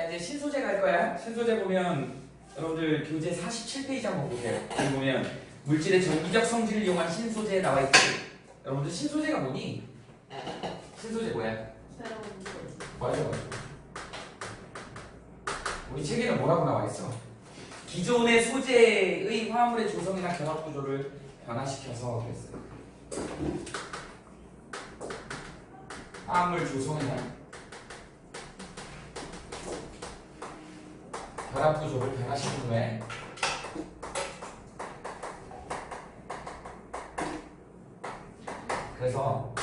이제 신소재 갈 거야. 신소재 보면 여러분들 교재 47페이지 한번 보세요. 여기 보면 물질의 전기적 성질을 이용한 신소재 나와 있지. 여러분들 신소재가 뭐니? 신소재 뭐야? 맞아. 우리 책에는 뭐라고 나와 있어? 기존의 소재의 화합물의 조성이나 결합 구조를 변화시켜서 그랬어요. 화합물 조성이나 결합 구조를 변화시킨 후에 그래서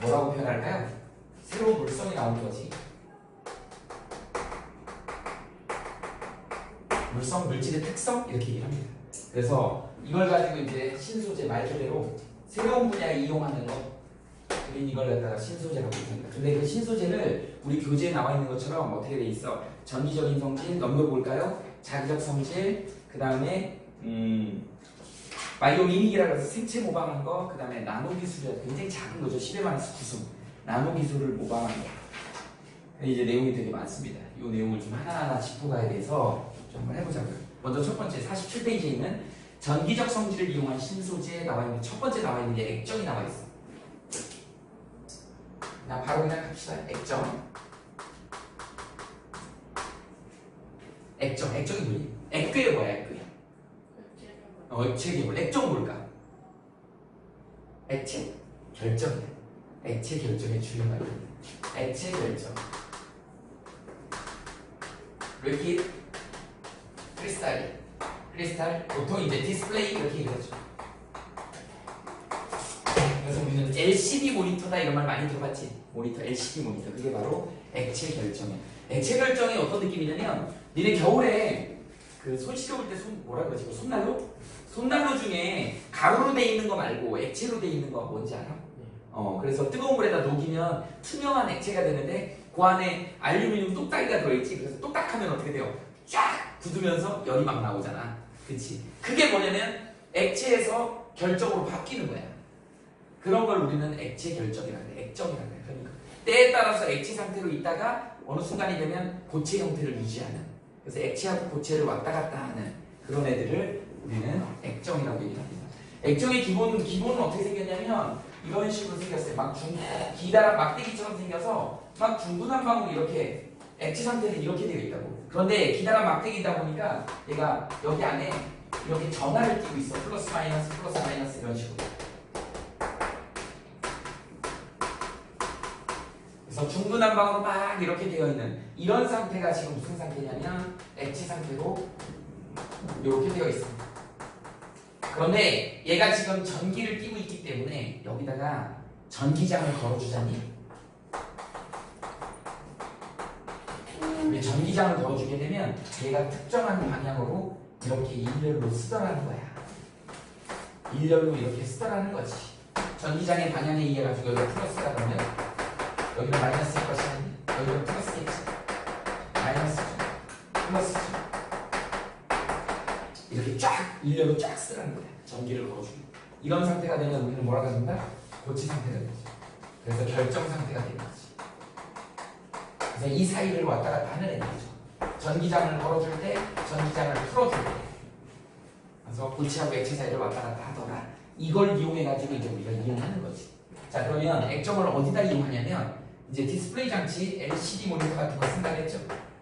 뭐라고 표현할까요? 새로운 물성이 나오는 거지. 물성, 물질의 특성 이렇게 얘기합니다. 그래서 이걸 가지고 이제 신소재 말 그대로 새로운 분야에 이용하는 거, 우린 이걸 갖다가 신소재라고 합니다. 근데 그 신소재를 우리 교재에 나와 있는 것처럼 어떻게 돼 있어? 전기적인 성질 넘겨볼까요? 자기적 성질, 그 다음에 바이오미믹이라고 해서 생체 모방한 거, 그 다음에 나노 기술이 굉장히 작은 거죠. 10의 마이너스 9승 나노 기술을 모방한 거. 이제 내용이 되게 많습니다. 이 내용을 좀 하나하나 짚어가야 돼서 좀 한번 해보자고요. 먼저 첫 번째 47페이지에 있는 전기적 성질을 이용한 신소재에 나와 있는 첫 번째 나와 있는 게 액정이 나와 있어. 그냥 바로 그냥 합시다. 액정이 뭐니? 액괴 뭐야? 액체 괴물. 액정 뭘까? 액체 결정이야. 액체 결정의 주요 말입니다. 액체 결정. 리퀴드, 크리스탈, 보통 이제 디스플레이 이렇게 얘기하죠. 그래서 우리는 LCD 모니터다 이런 말 많이 들어봤지? 모니터, LCD 모니터. 그게 바로 액체 결정이야. 액체 결정이 어떤 느낌이냐면, 니네 겨울에 그 손 시려울 때 뭐라 그러지? 손난로? 손난로 중에 가루로 돼 있는 거 말고 액체로 돼 있는 거 뭔지 알아? 그래서 뜨거운 물에다 녹이면 투명한 액체가 되는데 그 안에 알루미늄 똑딱이가 들어있지. 그래서 똑딱하면 어떻게 돼요? 쫙 굳으면서 열이 막 나오잖아. 그치? 그게 뭐냐면 액체에서 결정으로 바뀌는 거야. 그런 걸 우리는 액체 결정이라고 해. 액정이라고 해. 그러니까 때에 따라서 액체 상태로 있다가 어느 순간이 되면 고체 형태를 유지하는, 그래서 액체하고 고체를 왔다 갔다 하는 그런 애들을 우리는 액정이라고 얘기합니다. 액정의 기본은 어떻게 생겼냐면 이런 식으로 생겼어요. 기다란 막대기처럼 생겨서 막 중분한 방울이 이렇게 액체 상태는 이렇게 되어 있다고. 그런데 기다란 막대기다 보니까 얘가 여기 안에 이렇게 전하를 띄고 있어. 플러스 마이너스 이런 식으로. 그래서 중분한 방울로 막 이렇게 되어 있는 이런 상태가 지금 무슨 상태냐면 액체 상태로 이렇게 되어 있습니다. 그런데 얘가 지금 전기를 띄고 있기 때문에 여기다가 전기장을 걸어주자니, 전기장을 걸어주게 되면 얘가 특정한 방향으로 이렇게 일렬로 쓰더라는 거야. 일렬로 이렇게 쓰더라는 거지. 전기장의 방향에 의해 가지고 여기가 플러스가 되면 여기는 마이너스일 것이니 여기는 플러스겠지. 마이너스죠. 플러스죠. 이렇게 쫙 일렬로 쫙 쓰라는 거야. 전기를 걸어주고. 이런 상태가 되면 우리는 뭐라고 합니까? 고체 상태가 되지. 그래서 결정 상태가 되는 거지. 그래서 이 사이를 왔다 갔다 하는 애들이죠. 전기장을 걸어줄 때, 전기장을 풀어줄 때. 그래서 고체하고 액체 사이를 왔다 갔다 하더라. 이걸 이용해가지고 이제 우리가 이용하는 거지. 자, 그러면 액정을 어디다 이용하냐면 이제 디스플레이 장치, LCD 모니터 같은 거 쓴다고 했죠.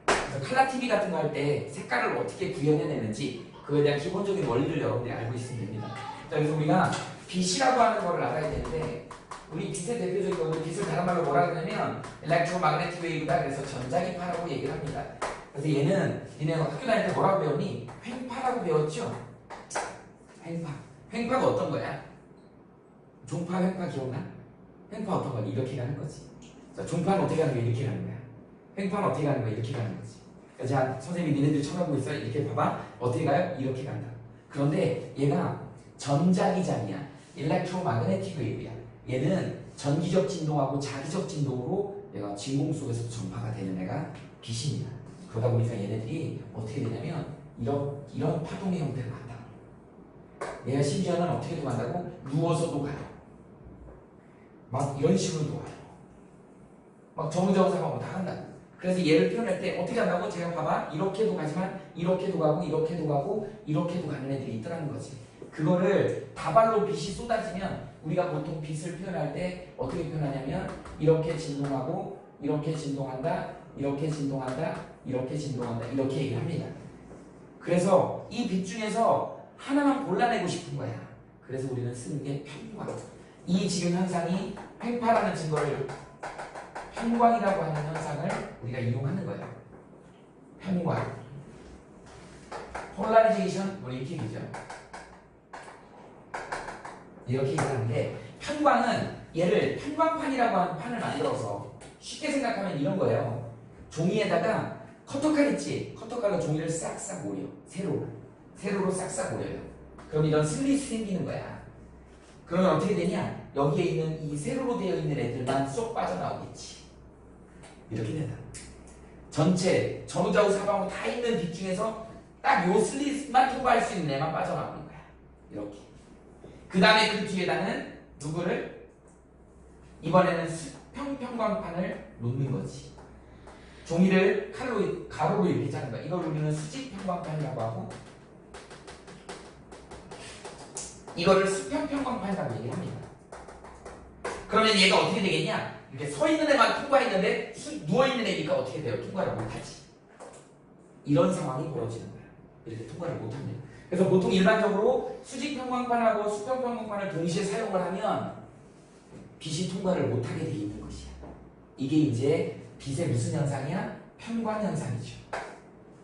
그래서 칼라 TV 같은 거 할 때 색깔을 어떻게 구현해내는지 그거에 대한 기본적인 원리를 여러분들이 알고 있으면 됩니다. 자, 그래서 우리가 빛이라고 하는 거를 알아야 되는데, 우리 빛의 대표적인 거는 빛을 다른 말로 뭐라 그러냐면 일렉트로마그네틱 웨이브다. 그래서 전자기파라고 얘기를 합니다. 그래서 얘는 니네 학교 다닐 때 뭐라고 배웠니? 횡파라고 배웠죠? 횡파가 어떤 거야? 종파, 횡파 기억나? 횡파 어떤 거야? 이렇게 가는 거지. 자, 종파는 어떻게 가는 거야? 이렇게 가는 거야. 횡파는 어떻게 가는 거야? 이렇게 가는 거지. 자, 선생님이 니네들 쳐다보고 있어. 이렇게 봐봐. 어떻게 가요? 이렇게 간다. 그런데 얘가 전자기장이야. 일렉트로마그네틱 웨이브야. 얘는 전기적 진동하고 자기적 진동으로 얘가 진공 속에서 전파가 되는 애가 빛입니다. 그러다 보니까 얘네들이 어떻게 되냐면 이런 파동의 형태로 간다. 얘가 심지어는 어떻게도 간다고? 누워서도 가요. 막 이런 식으로도 가요. 막 정우정사하고 다 한다. 그래서 얘를 표현할 때 어떻게 한다고? 제가 봐봐. 이렇게도 가지만 이렇게도 가고 이렇게도 가고 이렇게도 가는 애들이 있더라는 거지. 그거를 다발로 빛이 쏟아지면 우리가 보통 빛을 표현할 때 어떻게 표현하냐면 이렇게 진동하고 이렇게 진동한다, 이렇게 진동한다, 이렇게 진동한다 이렇게 얘기를 합니다. 그래서 이 빛 중에서 하나만 골라내고 싶은 거야. 그래서 우리는 쓰는 게 편광. 이 지금 현상이 횡파라는 증거를 편광이라고 하는 현상을 우리가 이용하는 거예요. 편광. 폴라리제이션 우리 이렇게 얘기죠. 이렇게 얘기하는데 편광은 얘를 편광판이라고 하는 판을 만들어서 쉽게 생각하면 이런 거예요. 종이에다가 커터칼 있지? 커터칼로 종이를 싹싹 오려. 세로로 싹싹 오려요. 그럼 이런 슬릿이 생기는 거야. 그러면 어떻게 되냐? 여기에 있는 이 세로로 되어 있는 애들만 쏙 빠져나오겠지. 이렇게 된다. 전체 전후좌우 사방으로 다 있는 빛 중에서 딱 요 슬릿만 통과할 수 있는 애만 빠져나오는 거야. 이렇게. 그 다음에 그 뒤에다는 누구를? 이번에는 수평평광판을 놓는 거지. 종이를 가로로 이렇게 짜는 거야. 이걸 우리는 수직평광판이라고 하고 이거를 수평평광판이라고 얘기합니다. 그러면 얘가 어떻게 되겠냐? 이렇게 서 있는 애만 통과했는데 누워있는 애니까 어떻게 돼요? 통과를 못하지. 이런 상황이 벌어지는 거야. 이렇게 통과를 못합니다. 그래서 보통 일반적으로 수직평광판하고 수평평광판을 동시에 사용을 하면 빛이 통과를 못하게 되어 있는 것이야. 이게 이제 빛의 무슨 현상이야? 편광 현상이죠.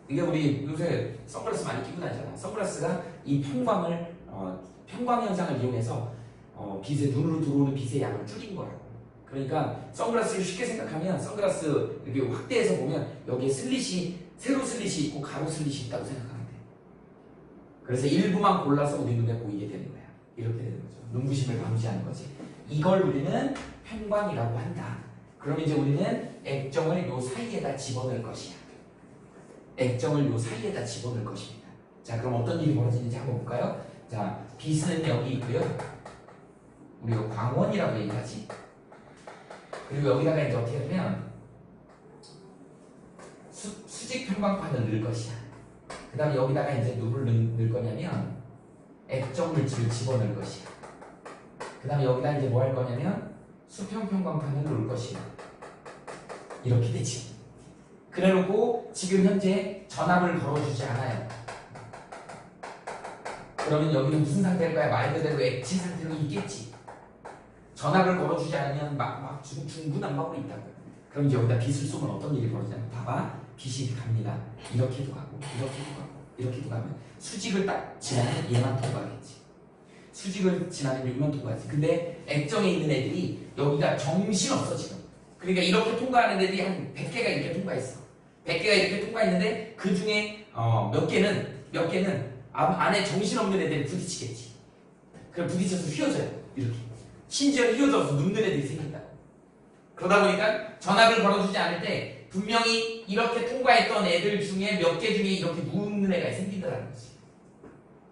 이게 우리 요새 선글라스 많이 끼고 다니잖아. 선글라스가 이 편광 현상을 이용해서 빛의 눈으로 들어오는 빛의 양을 줄인 거라고. 그러니까 선글라스를 쉽게 생각하면 선글라스 이렇게 확대해서 보면 여기에 세로 슬릿이 있고 가로 슬릿이 있다고 생각하면 돼. 그래서 일부만 골라서 우리 눈에 보이게 되는 거야. 이렇게 되는 거죠. 눈부심을 방지하는 거지. 이걸 우리는 편광이라고 한다. 그럼 이제 우리는 액정을 요 사이에다 집어넣을 것이야. 액정을 요 사이에다 집어넣을 것입니다. 자, 그럼 어떤 일이 벌어지는지 한번 볼까요? 자, 빛은 여기 있고요. 우리가 광원이라고 얘기하지. 그리고 여기다가 이제 어떻게 하면 수직 편광판을 넣을 것이야. 그 다음에 여기다가 이제 누구를 넣을 거냐면 액정 물질을 집어넣을 것이야. 그 다음에 여기다 이제 뭐 할 거냐면 수평 편광판을 넣을 것이야. 이렇게 되지. 그래놓고 지금 현재 전압을 걸어주지 않아요. 그러면 여기는 무슨 상태일 거야? 말 그대로 액체 상태로 있겠지. 전압을 걸어주지 않으면 막 중구난방으로 있다고. 그럼 이제 여기다 빛을 쏘면 어떤 일이 벌어지냐면 봐봐. 빛이 갑니다. 이렇게도 가고 이렇게도 가고 이렇게도 가면 수직을 딱 지나면 얘만 통과하겠지. 수직을 지나면 여기만 통과하지. 근데 액정에 있는 애들이 여기가 정신없어 지금. 그러니까 이렇게 통과하는 애들이 한 100개가 이렇게 통과했어. 100개가 이렇게 통과했는데 그 중에 몇 개는 안에 정신없는 애들이 부딪히겠지. 그럼 부딪혀서 휘어져요. 이렇게. 심지어 휘어져서 눕는 애들이 생긴다고. 그러다 보니까 전압을 걸어주지 않을 때 분명히 이렇게 통과했던 애들 중에 몇 개 중에 이렇게 눕는 애가 생긴다는 거지.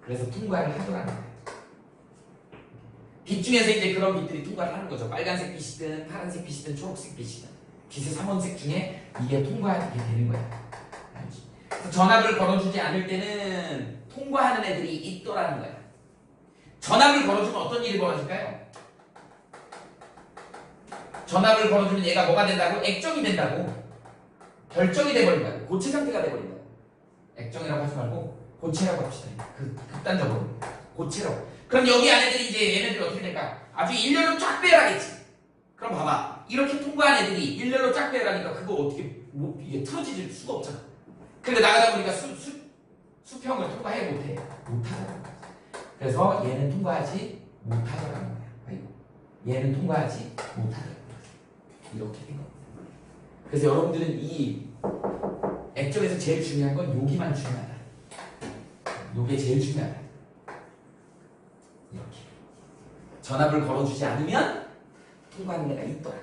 그래서 통과를 하더라는 거야. 빛 중에서 이제 그런 빛들이 통과를 하는 거죠. 빨간색 빛이든 파란색 빛이든 초록색 빛이든 빛의 3원색 중에 이게 통과하게 되는 거야. 그래서 전압을 걸어주지 않을 때는 통과하는 애들이 있더라는 거야. 전압을 걸어주면 어떤 일이 벌어질까요? 전압을 걸어주면 얘가 뭐가 된다고? 액정이 된다고. 결정이 돼버린다고. 고체 상태가 돼버린다고. 액정이라고 하지 말고 고체라고 합시다. 극단적으로 고체라고. 그럼 여기 안에들이 이제 얘네들이 어떻게 될까? 아주 일렬로 쫙 배열하겠지. 그럼 봐봐. 이렇게 통과한 애들이 일렬로 쫙 배열하니까 그거 어떻게 이게 틀어질 수가 없잖아. 그러니까 나가다 보니까 수평을 통과해 못해. 못하더라는 거야. 그래서 얘는 통과하지 못하더라는 거야. 아이고. 얘는 통과하지 못하더라는 거야. 이렇게 된 겁니다. 그래서 여러분들은 이 액정에서 제일 중요한 건 여기만 중요하다. 요게 제일 중요하다. 이렇게. 전압을 걸어주지 않으면 통과하는 애가 있더라.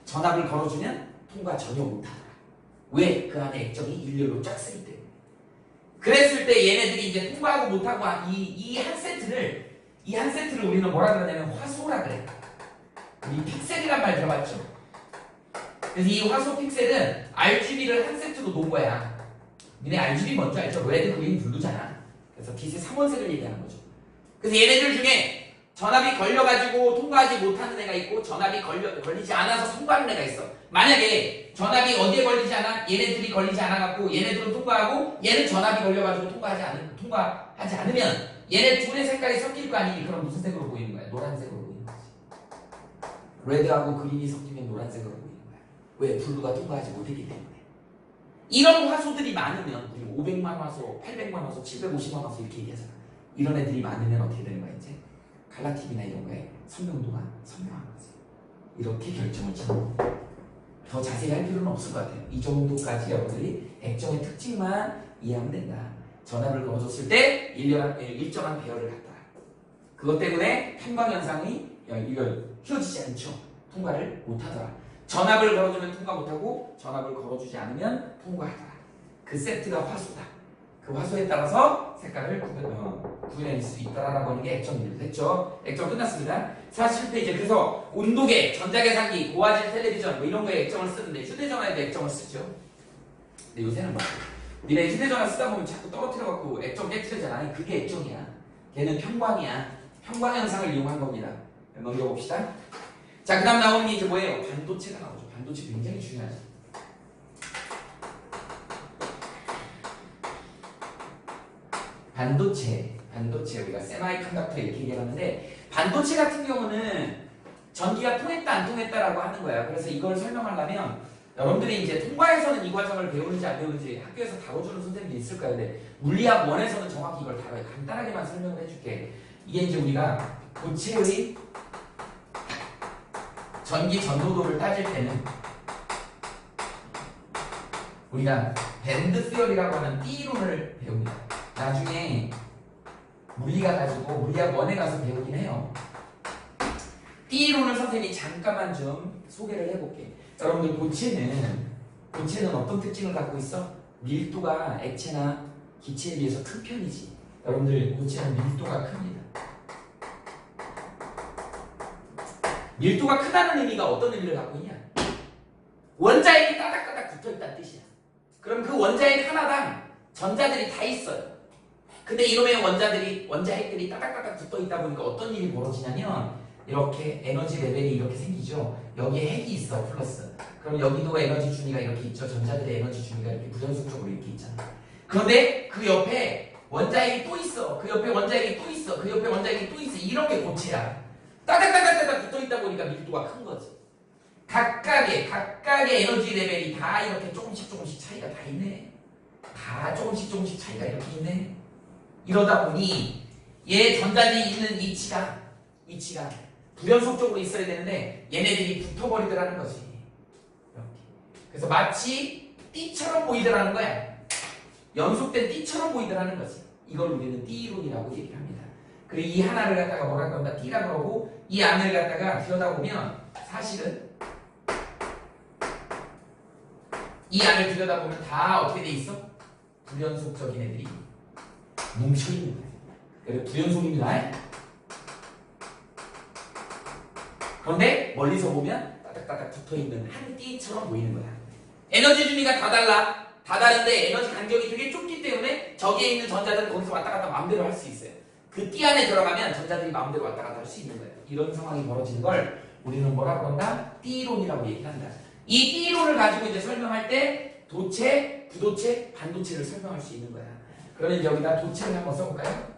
전압을 걸어주면 통과 전혀 못하더라. 왜? 그 안에 액정이 일렬로 쫙 쓰기 때문에. 그랬을 때 얘네들이 이제 통과하고 못하고 이 한 세트를 우리는 뭐라 그러냐면 화소라 그래. 우리 픽셀이란 말 들어봤죠? 그래서 이 화소 픽셀은 RGB를 한 세트로 놓은 거야. 니네 RGB 뭔지 알죠? 레드, 그린, 블루잖아. 그래서 빛의 3원색을 얘기하는 거죠. 그래서 얘네들 중에 전압이 걸려가지고 통과하지 못하는 애가 있고 전압이 걸리지 않아서 통과하는 애가 있어. 만약에 전압이 어디에 걸리지 않아? 얘네들이 걸리지 않아갖고 얘네들은 통과하고 얘는 전압이 걸려가지고 통과하지 않으면 얘네 둘의 색깔이 섞일 거 아니니? 그럼 무슨 색으로 보이는 거야? 노란색으로 보이는 거지. 레드하고 그린이 섞이면 노란색으로 보이는 거야. 왜? 블루가 통과하지 못했기 때문에. 이런 화소들이 많으면 우리 500만 화소, 800만 화소, 750만 화소 이렇게 얘기하잖아. 이런 애들이 많으면 어떻게 되는 거야 이제? 갈라티비나 이런 거에 선명도가 선명한 거지. 이렇게 결정을 짓는 거야. 더 자세히 할 필요는 없을 것 같아요. 이 정도까지 여러분들이 액정의 특징만 이해하면 된다. 전압을 걸어줬을 때 일정한 배열을 갖더라. 그것 때문에 편광현상이 이걸 휘어지지 않죠. 통과를 못하더라. 전압을 걸어주면 통과 못하고 전압을 걸어주지 않으면 통과하더라. 그 세트가 화소다. 그 화소에 따라서 색깔을 구분할 수 있다라고 하는 게 액정 이름 됐죠. 액정 끝났습니다. 47페이지. 그래서 온도계, 전자계산기, 고화질 텔레비전 뭐 이런 거에 액정을 쓰는데 휴대전화에도 액정을 쓰죠. 근데 요새는 막 니네 휴대전화 쓰다 보면 자꾸 떨어뜨려갖고 액정 깨트리잖아. 아니 그게 액정이야. 걔는 편광이야. 편광 현상을 이용한 겁니다. 넘겨봅시다. 자, 그 다음 나오는 게 이제 뭐예요? 반도체가 나오죠. 반도체 굉장히 중요하죠. 반도체 우리가 세마이컨덕터 이렇게 얘기하는데 반도체 같은 경우는 전기가 통했다 안 통했다라고 하는 거야. 그래서 이걸 설명하려면 여러분들이 이제 통과에서는 이 과정을 배우는지 안 배우는지 학교에서 다뤄주는 선생님들이 있을 거예요. 근데 물리학 1에서는 정확히 이걸 다뤄요. 간단하게만 설명을 해줄게. 이게 이제 우리가 고체의 전기 전도도를 따질 때는 우리가 밴드 시어리라고 하는 띠이론을 배웁니다. 나중에 물리학 1에 가서 배우긴 해요. 띠이론을 선생님이 잠깐만 좀 소개를 해볼게. 여러분들 고체는 어떤 특징을 갖고 있어? 밀도가 액체나 기체에 비해서 큰 편이지. 여러분들 고체는 밀도가 큽니다. 밀도가 크다는 의미가 어떤 의미를 갖고 있냐? 원자핵이 따닥따닥 붙어있다는 뜻이야. 그럼 그 원자핵 하나당 전자들이 다 있어요. 근데 이놈의 원자핵들이 따닥따닥 붙어있다 보니까 어떤 일이 벌어지냐면 이렇게 에너지 레벨이 이렇게 생기죠. 여기에 핵이 있어, 플러스. 그럼 여기도 에너지 준위가 이렇게 있죠. 전자들의 에너지 준위가 이렇게 부정식적으로 이렇게 있잖아. 그런데 그 옆에 원자핵이 또 있어. 그 옆에 원자핵이 또 있어. 그 옆에 원자핵이 또 있어. 이런 게 고체야. 따닥따닥따닥 붙어있다 보니까 밀도가 큰 거지. 각각의 에너지 레벨이 다 이렇게 조금씩 차이가 다 있네. 다 조금씩 차이가 이렇게 있네. 이러다 보니 얘 전자들이 있는 위치가 불연속적으로 있어야 되는데 얘네들이 붙어버리더라는 거지. 이렇게. 그래서 마치 띠처럼 보이더라는 거야. 연속된 띠처럼 보이더라는 거지. 이걸 우리는 띠이론이라고 얘기를 합니다. 그리고 이 하나를 갖다가 뭐라고 한다? 띠라 그러고 이 안을 갖다가 들여다보면 사실은 이 안을 들여다보면 다 어떻게 돼 있어? 불연속적인 애들이 뭉쳐있는 거야. 그래서 불연속입니다. 그런데 멀리서 보면 따닥따닥 붙어있는 한 띠처럼 보이는 거야. 에너지 준위가 다 달라. 다 다른데 에너지 간격이 되게 좁기 때문에 저기에 있는 전자들은 거기서 왔다 갔다 마음대로 할 수 있어요. 그 띠 안에 들어가면 전자들이 마음대로 왔다 갔다 할 수 있는 거예요. 이런 상황이 벌어지는 걸 우리는 뭐라고 한다? 띠이론이라고 얘기한다. 이 띠이론을 가지고 이제 설명할 때 도체, 부도체, 반도체를 설명할 수 있는 거야. 그러면 여기다 도체를 한번 써볼까요?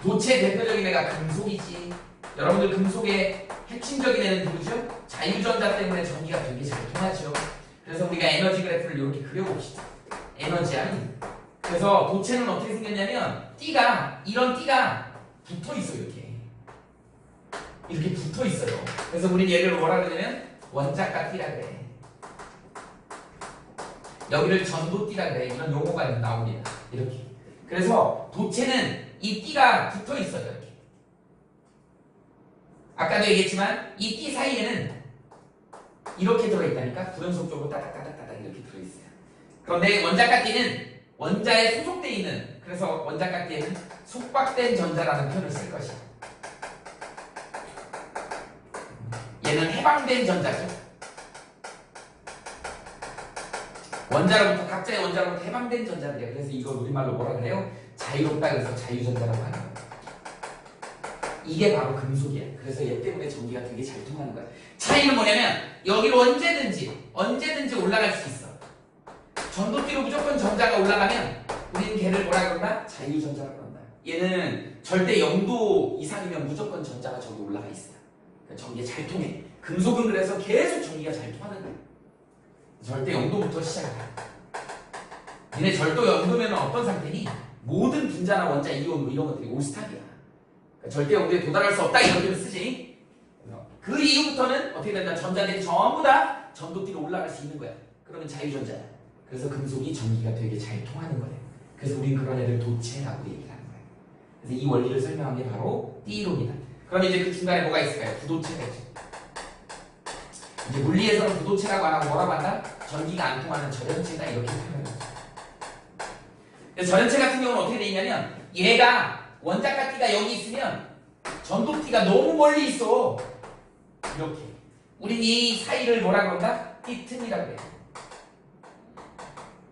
도체 대표적인 애가 금속이지. 여러분들 금속의 핵심적인 애는 누구죠? 자유전자 때문에 전기가 되게 잘 통하죠. 그래서 우리가 에너지 그래프를 이렇게 그려봅시다. 에너지함. 그래서 도체는 어떻게 생겼냐면 이런 띠가 붙어있어. 이렇게 붙어있어요. 그래서 우리 얘를 뭐라 그러냐면 원자가 띠라 그래. 여기를 전도띠라 그래. 이런 용어가 나옵니다. 이렇게. 그래서 도체는 이 띠가 붙어있어요. 이렇게. 아까도 얘기했지만 이 띠 사이에는 이렇게 들어있다니까. 불연속적으로 따닥따닥따닥 이렇게 들어있어요. 그런데 원자가띠는 원자에 소속되어 있는, 그래서 원자가띠에는 속박된 전자라는 표현을 쓸 것이야. 얘는 해방된 전자죠. 원자로부터 각자의 원자로부터 해방된 전자들이야. 그래서 이걸 우리말로 뭐라 그래요? 자유롭다. 그래서 자유전자라고 하는 거야. 이게 바로 금속이야. 그래서 얘 때문에 전기가 되게 잘 통하는 거야. 차이는 뭐냐면 여기로 언제든지 올라갈 수 있어. 전도띠로 무조건 전자가 올라가면 우리는 걔를 뭐라 그런다? 자유전자라고 그런다. 얘는 절대 0도 이상이면 무조건 전자가 저기 올라가 있어. 그러니까 전기가 잘 통해. 금속은 그래서 계속 전기가 잘 통하는 거야. 절대 0도부터 시작해. 얘네 절도 0도면 어떤 상태니? 모든 분자나 원자, 이온 이런 것들이 올스탑이야. 그러니까 절대 0도에 도달할 수 없다 이런 표현을 쓰지. 그 이후부터는 어떻게 된다? 전자들이 전부 다 전도띠로 올라갈 수 있는 거야. 그러면 자유전자야. 그래서 금속이 전기가 되게 잘 통하는 거예요. 그래서 우린 그런 애들 도체라고 얘기를 하는 거예요. 그래서 이 원리를 설명한 게 바로 띠이론이다. 그럼 이제 그 중간에 뭐가 있을까요? 부도체가 있죠. 이제 물리에서는 부도체라고 안 하고 뭐라고 한다? 전기가 안 통하는 절연체다 이렇게 표현해요. 그래서 절연체 같은 경우는 어떻게 돼 있냐면 얘가 원자가띠가 여기 있으면 전도띠가 너무 멀리 있어. 이렇게. 우린 이 사이를 뭐라 그런다? 띠틈이라고 해요.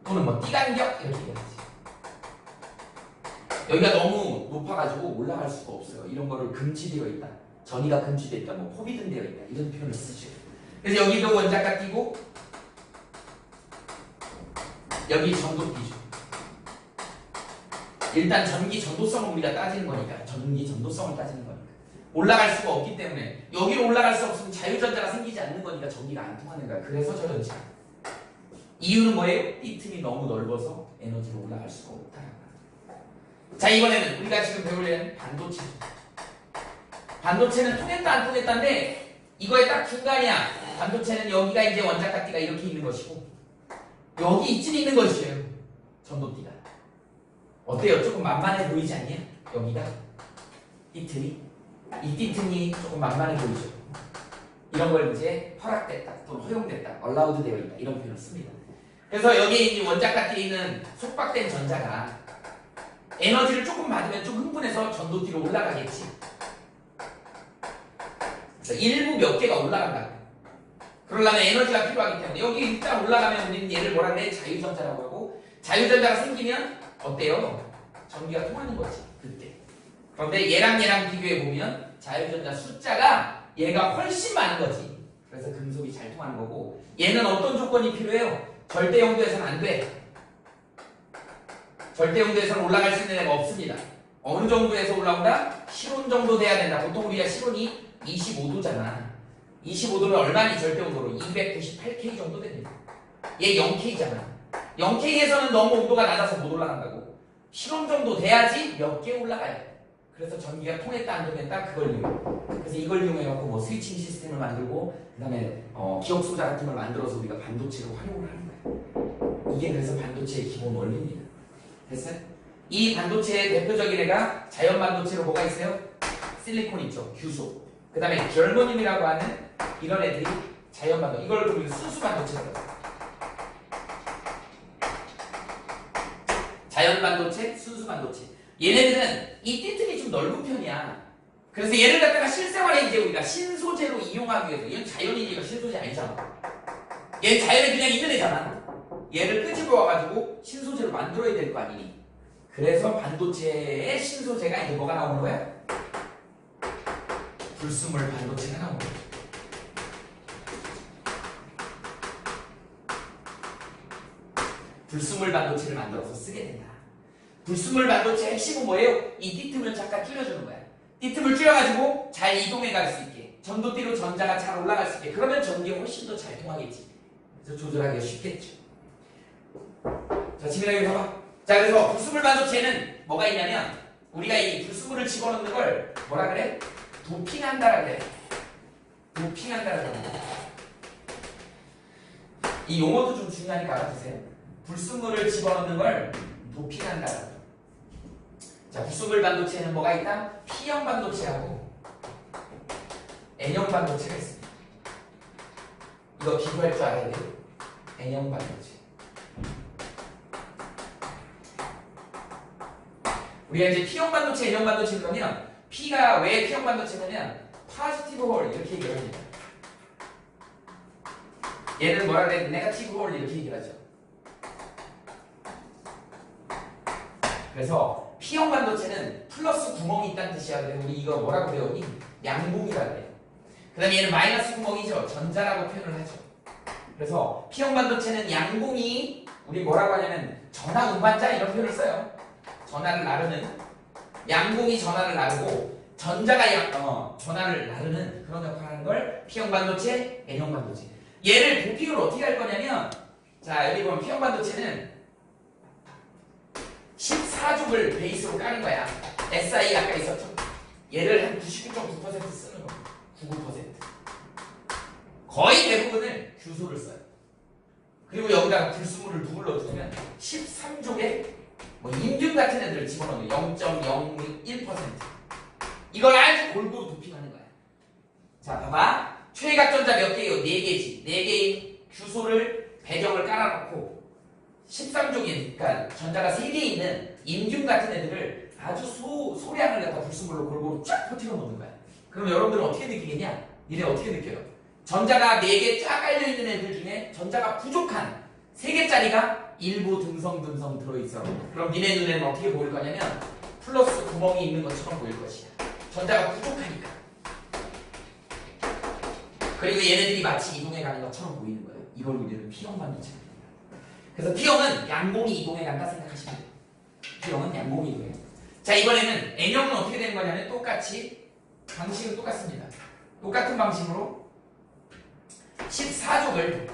또는 뭐 띠간격 이렇게 얘기하지. 여기가 너무 높아가지고 올라갈 수가 없어요. 이런 거를 금지되어 있다. 전이가 금지되어 있다. 뭐 포비든되어 있다. 이런 표현을 쓰죠. 그래서 여기도 원자가띠고 여기 전도띠죠. 일단 전기 전도성을 우리가 따지는 거니까. 전기 전도성을 따지는 거니까. 올라갈 수가 없기 때문에 여기로 올라갈 수 없으면 자유전자가 생기지 않는 거니까 전기가 안 통하는 거야. 그래서 절연체. 이유는 뭐예요? 이 틈이 너무 넓어서 에너지로 올라갈 수가 없다는 거야. 자, 이번에는 우리가 지금 배울 애는 반도체. 반도체는 통했다 안 통했다인데 이거에 딱 중간이야. 반도체는 여기가 이제 원자가띠가 이렇게 있는 것이고 여기 이쯤 있는 것이에요. 전도띠가. 어때요? 조금 만만해 보이지 않냐? 여기가 이 틈이 이 띠틈이 조금 만만해 보이죠? 이런 걸 이제 허락됐다 또는 허용됐다, allowed 되어 있다 이런 표현을 씁니다. 그래서 여기에 이제 원자가띠에 있는 속박된 전자가 에너지를 조금 받으면 좀 흥분해서 전도띠로 올라가겠지. 그래서 일부 몇 개가 올라간다고. 그러려면 에너지가 필요하기 때문에 여기 일단 올라가면 우리는 얘를 뭐라 그래? 자유전자라고 하고 자유전자가 생기면 어때요? 전기가 통하는 거지 그때. 그런데 얘랑 비교해보면 자유전자 숫자가 얘가 훨씬 많은 거지. 그래서 금속이 잘 통하는 거고 얘는 어떤 조건이 필요해요? 절대 용도에서는 안 돼. 절대 용도에서는 올라갈 수 있는 애가 없습니다. 어느 정도에서 올라온다? 실온 정도 돼야 된다. 보통 우리가 실온이 25도잖아. 25도면 얼마니 절대 온도로? 298K 정도 됩니다. 얘 0K잖아. 0K에서는 너무 온도가 낮아서 못 올라간다고. 실온 정도 돼야지 몇 개 올라가야 돼. 그래서 전기가 통했다 안 통했다 그걸 이용해. 그래서 이걸 이용해갖고 뭐 스위칭 시스템을 만들고 그 다음에 기억 소자 같은 걸 만들어서 우리가 반도체로 활용을 하는 거야. 이게 그래서 반도체의 기본 원리입니다. 됐어요? 이 반도체의 대표적인 애가 자연 반도체로 뭐가 있어요? 실리콘 있죠. 규소. 그 다음에 germanium이라고 하는 이런 애들이 자연 반도체. 이걸 우리가 순수 반도체라고 해요. 자연 반도체, 순수 반도체. 얘네들은 이 띠틈이 좀 넓은 편이야. 그래서 얘를 갖다가 실생활에 이제 우리가 신소재로 이용하기 위해서. 얘는 자연이니까 신소재 아니잖아. 얘는 자연에 그냥 있는 애잖아. 얘를 끄집어 와가지고 신소재로 만들어야 될 거 아니니. 그래서 반도체의 신소재가 이제 뭐가 나오는 거야? 불순물 반도체가 나오는 거야. 불순물 반도체를 만들어서 쓰게 된다. 불순물 반도체의 핵심은 뭐예요? 이 띠틈을 잠깐 줄여주는 거야. 띠틈을 줄여가지고 잘 이동해 갈 수 있게. 전도띠로 전자가 잘 올라갈 수 있게. 그러면 전기가 훨씬 더 잘 통하겠지. 그래서 조절하기가 쉽겠죠. 자, 지민아 여기 봐봐. 자, 그래서 불순물 반도체는 뭐가 있냐면 우리가 이 불순물을 집어넣는 걸 뭐라 그래? 도핑한다라 그래. 도핑한다라 그래. 이 용어도 좀 중요하니까 알아두세요. 불순물을 집어넣는 걸 도핑한다. 자, 불순물 반도체에는 뭐가 있다? P형 반도체하고 N형 반도체가 있습니다. 이거 비교할 줄 알아야 돼요. N형 반도체. 우리가 이제 P형 반도체, N형 반도체 그러면 P가 왜 P형 반도체냐면 포지티브 홀 이렇게 얘기를 합니다. 얘는 뭐라 그래? 네거티브 홀 이렇게 얘기를 하죠. 그래서 P형 반도체는 플러스 구멍이 있다는 뜻이야. 그래서 우리 이거 뭐라고 배웠니? 양봉이라 그래요. 그 다음에 얘는 마이너스 구멍이죠. 전자라고 표현을 하죠. 그래서 P형 반도체는 양봉이 우리 뭐라고 하냐면 전하 운반자 이런 표현을 써요. 전하를 나르는 양봉이 전하를 나르고 전자가 전하를 나르는 그런 역할을 하는 걸 P형 반도체, N형 반도체. 얘를 도핑을 어떻게 할 거냐면 자 여기 보면 P형 반도체는 14족을 베이스로 까는 거야. SI 아까 있었죠? 얘를 한 99.9% 쓰는 거야. 99%. 거의 대부분을 규소를 써요. 그리고 여기다가 불순물을 누굴 넣어주냐면 13족의 뭐 인균 같은 애들을 집어넣는 0.01%. 이걸 아주 골고루 도핑하는 거야. 자, 봐봐. 최각전자 몇 개예요? 4개지. 4개의 규소를 배경을 깔아놓고 13족인, 그러니까 전자가 3개 있는 인균 같은 애들을 아주 소량을 갖다 불순물로 골고루 쫙 퍼뜨려 놓는 거야. 그럼 여러분들은 어떻게 느끼겠냐? 니네 어떻게 느껴요? 전자가 4개 쫙 깔려있는 애들 중에 전자가 부족한 3개짜리가 일부 듬성듬성 들어있어. 그럼 니네 눈에는 어떻게 보일 거냐면 플러스 구멍이 있는 것처럼 보일 것이야. 전자가 부족하니까. 그리고 얘네들이 마치 이동해 가는 것처럼 보이는 거예요. 이걸 우리는 P형 반도체. 그래서 P형은 양봉이 이동해 간다 생각하시면 돼요. P형은 양봉이 이동해. 자, 이번에는 N형은 어떻게 되는 거냐면 똑같이 방식은 똑같습니다. 똑같은 방식으로 14족을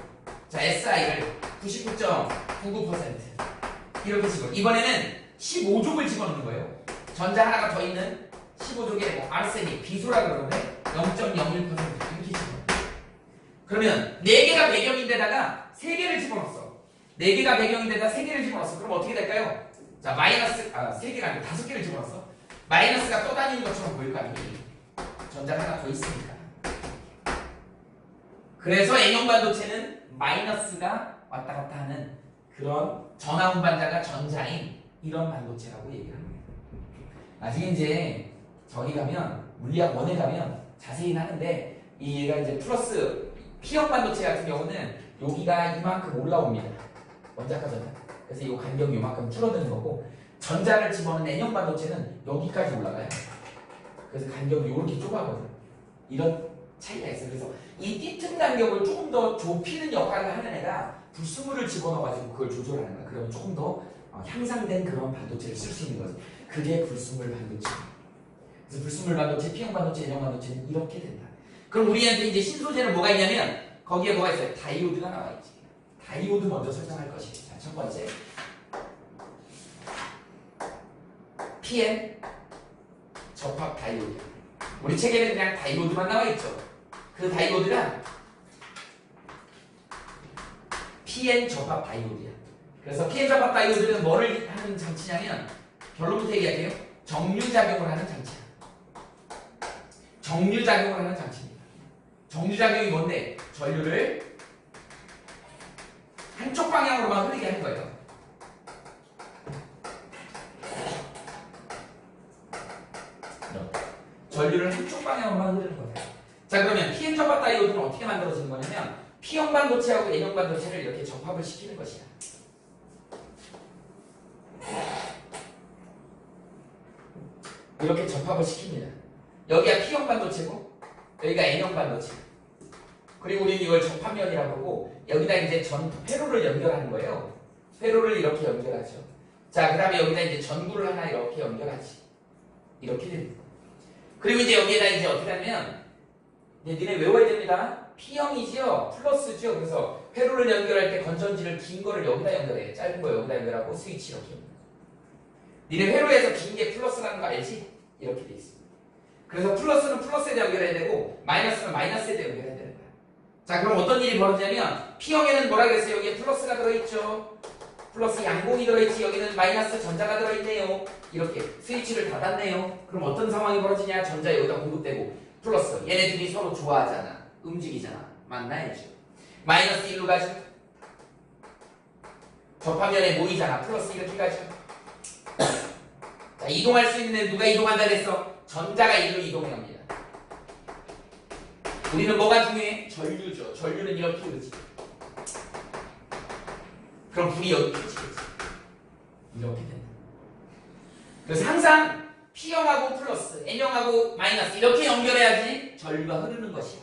자 SI를 99.99% 이렇게 집어. 이번에는 15족을 집어넣는 거예요. 전자 하나가 더 있는 15족의 뭐 아르세닉, 비소라 그러는데 0.01% 이렇게 집어. 그러면 4개가 배경인데다가 3개를 집어넣었어. 4개가 배경인데다가 3개를 집어넣었어. 그럼 어떻게 될까요? 자 마이너스 3개가 아니고 5개를 집어넣었어. 마이너스가 떠다니는 것처럼 보일 거 아니니? 전자가 하나 더 있으니까. 그래서 N형 반도체는 마이너스가 왔다 갔다 하는 그런 전하 운반자가 전자인 이런 반도체라고 얘기를 합니다. 나중에 이제 저기 가면 물리학 원에 가면 자세히 하는데 얘가 이제 플러스 P형 반도체 같은 경우는 여기가 이만큼 올라옵니다. 원자과 전자. 그래서 이 간격이 이만큼 줄어드는 거고 전자를 집어넣는 N형 반도체는 여기까지 올라가요. 그래서 간격이 이렇게 좁아거든요. 이런 차이가 있어요. 그래서 이 띠틈 간격을 조금 더 좁히는 역할을 하는 애가 불순물을 집어넣어가지고 그걸 조절하는 거야. 그러면 조금 더 향상된 그런 반도체를 쓸 수 있는 거지. 그게 불순물 반도체. 그래서 불순물 반도체, P형 반도체, N형 반도체는 이렇게 된다. 그럼 우리한테 이제 신소재는 뭐가 있냐면 거기에 뭐가 있어요? 다이오드가 나와 있지. 다이오드 먼저 설정할 것이지. 자, 첫 번째 PN 접합 다이오드. 우리 책에는 그냥 다이오드만 나와 있죠. 그 다이오드가 PN 접합 다이오드야. 그래서 PN 접합 다이오드는 뭐를 하는 장치냐면 결론부터 얘기할게요. 정류작용을 하는 장치야. 정류작용을 하는 장치입니다. 정류작용이 뭔데? 전류를 한쪽 방향으로만 흐르게 하는 거예요. 전류를 한쪽 방향으로만 흐르는 거예요. 자, 그러면 PN 접합 다이오드는 어떻게 만들어지는 거냐면 P형 반도체하고 N형 반도체를 이렇게 접합을 시키는 것이야. 이렇게 접합을 시킵니다. 여기가 P형 반도체고 여기가 N형 반도체. 그리고 우리는 이걸 접합면이라고 하고 여기다 이제 회로를 연결하는 거예요. 회로를 이렇게 연결하죠. 자, 그 다음에 여기다 이제 전구를 하나 이렇게 연결하지. 이렇게 됩니다. 그리고 이제 여기에다 이제 어떻게 하면 니네 외워야 됩니다. P형이지요. 플러스죠. 그래서 회로를 연결할 때 건전지를 긴 거를 여기다 연결해. 짧은 거 여기다 연결하고 스위치 이렇게 연결해. 니네 회로에서 긴 게 플러스라는 거 알지? 이렇게 돼 있습니다. 그래서 플러스는 플러스에다 연결해야 되고 마이너스는 마이너스에다 연결해야 되는 거야. 자, 그럼 어떤 일이 벌어지냐면 P형에는 뭐라 그랬어요? 여기에 플러스가 들어있죠. 플러스 양봉이 들어있지. 여기는 마이너스 전자가 들어있네요. 이렇게 스위치를 닫았네요. 그럼 어떤 상황이 벌어지냐? 전자 여기다 공급되고 플러스 얘네들이 서로 좋아하잖아. 움직이잖아. 만나야죠. 마이너스 1로 가죠. 접합면에 모이잖아. 플러스 이렇게 가죠. 자, 이동할 수 있는 누가 이동한다 그랬어? 전자가 1로 이동합니다. 우리는 뭐가 중요해? 전류죠. 전류는 이렇게 흐르지. 그럼 불이 여기 켜지겠지. 이렇게 된다. 그래서 항상 P형하고 플러스, N형하고 마이너스 이렇게 연결해야지 전류가 흐르는 것이야.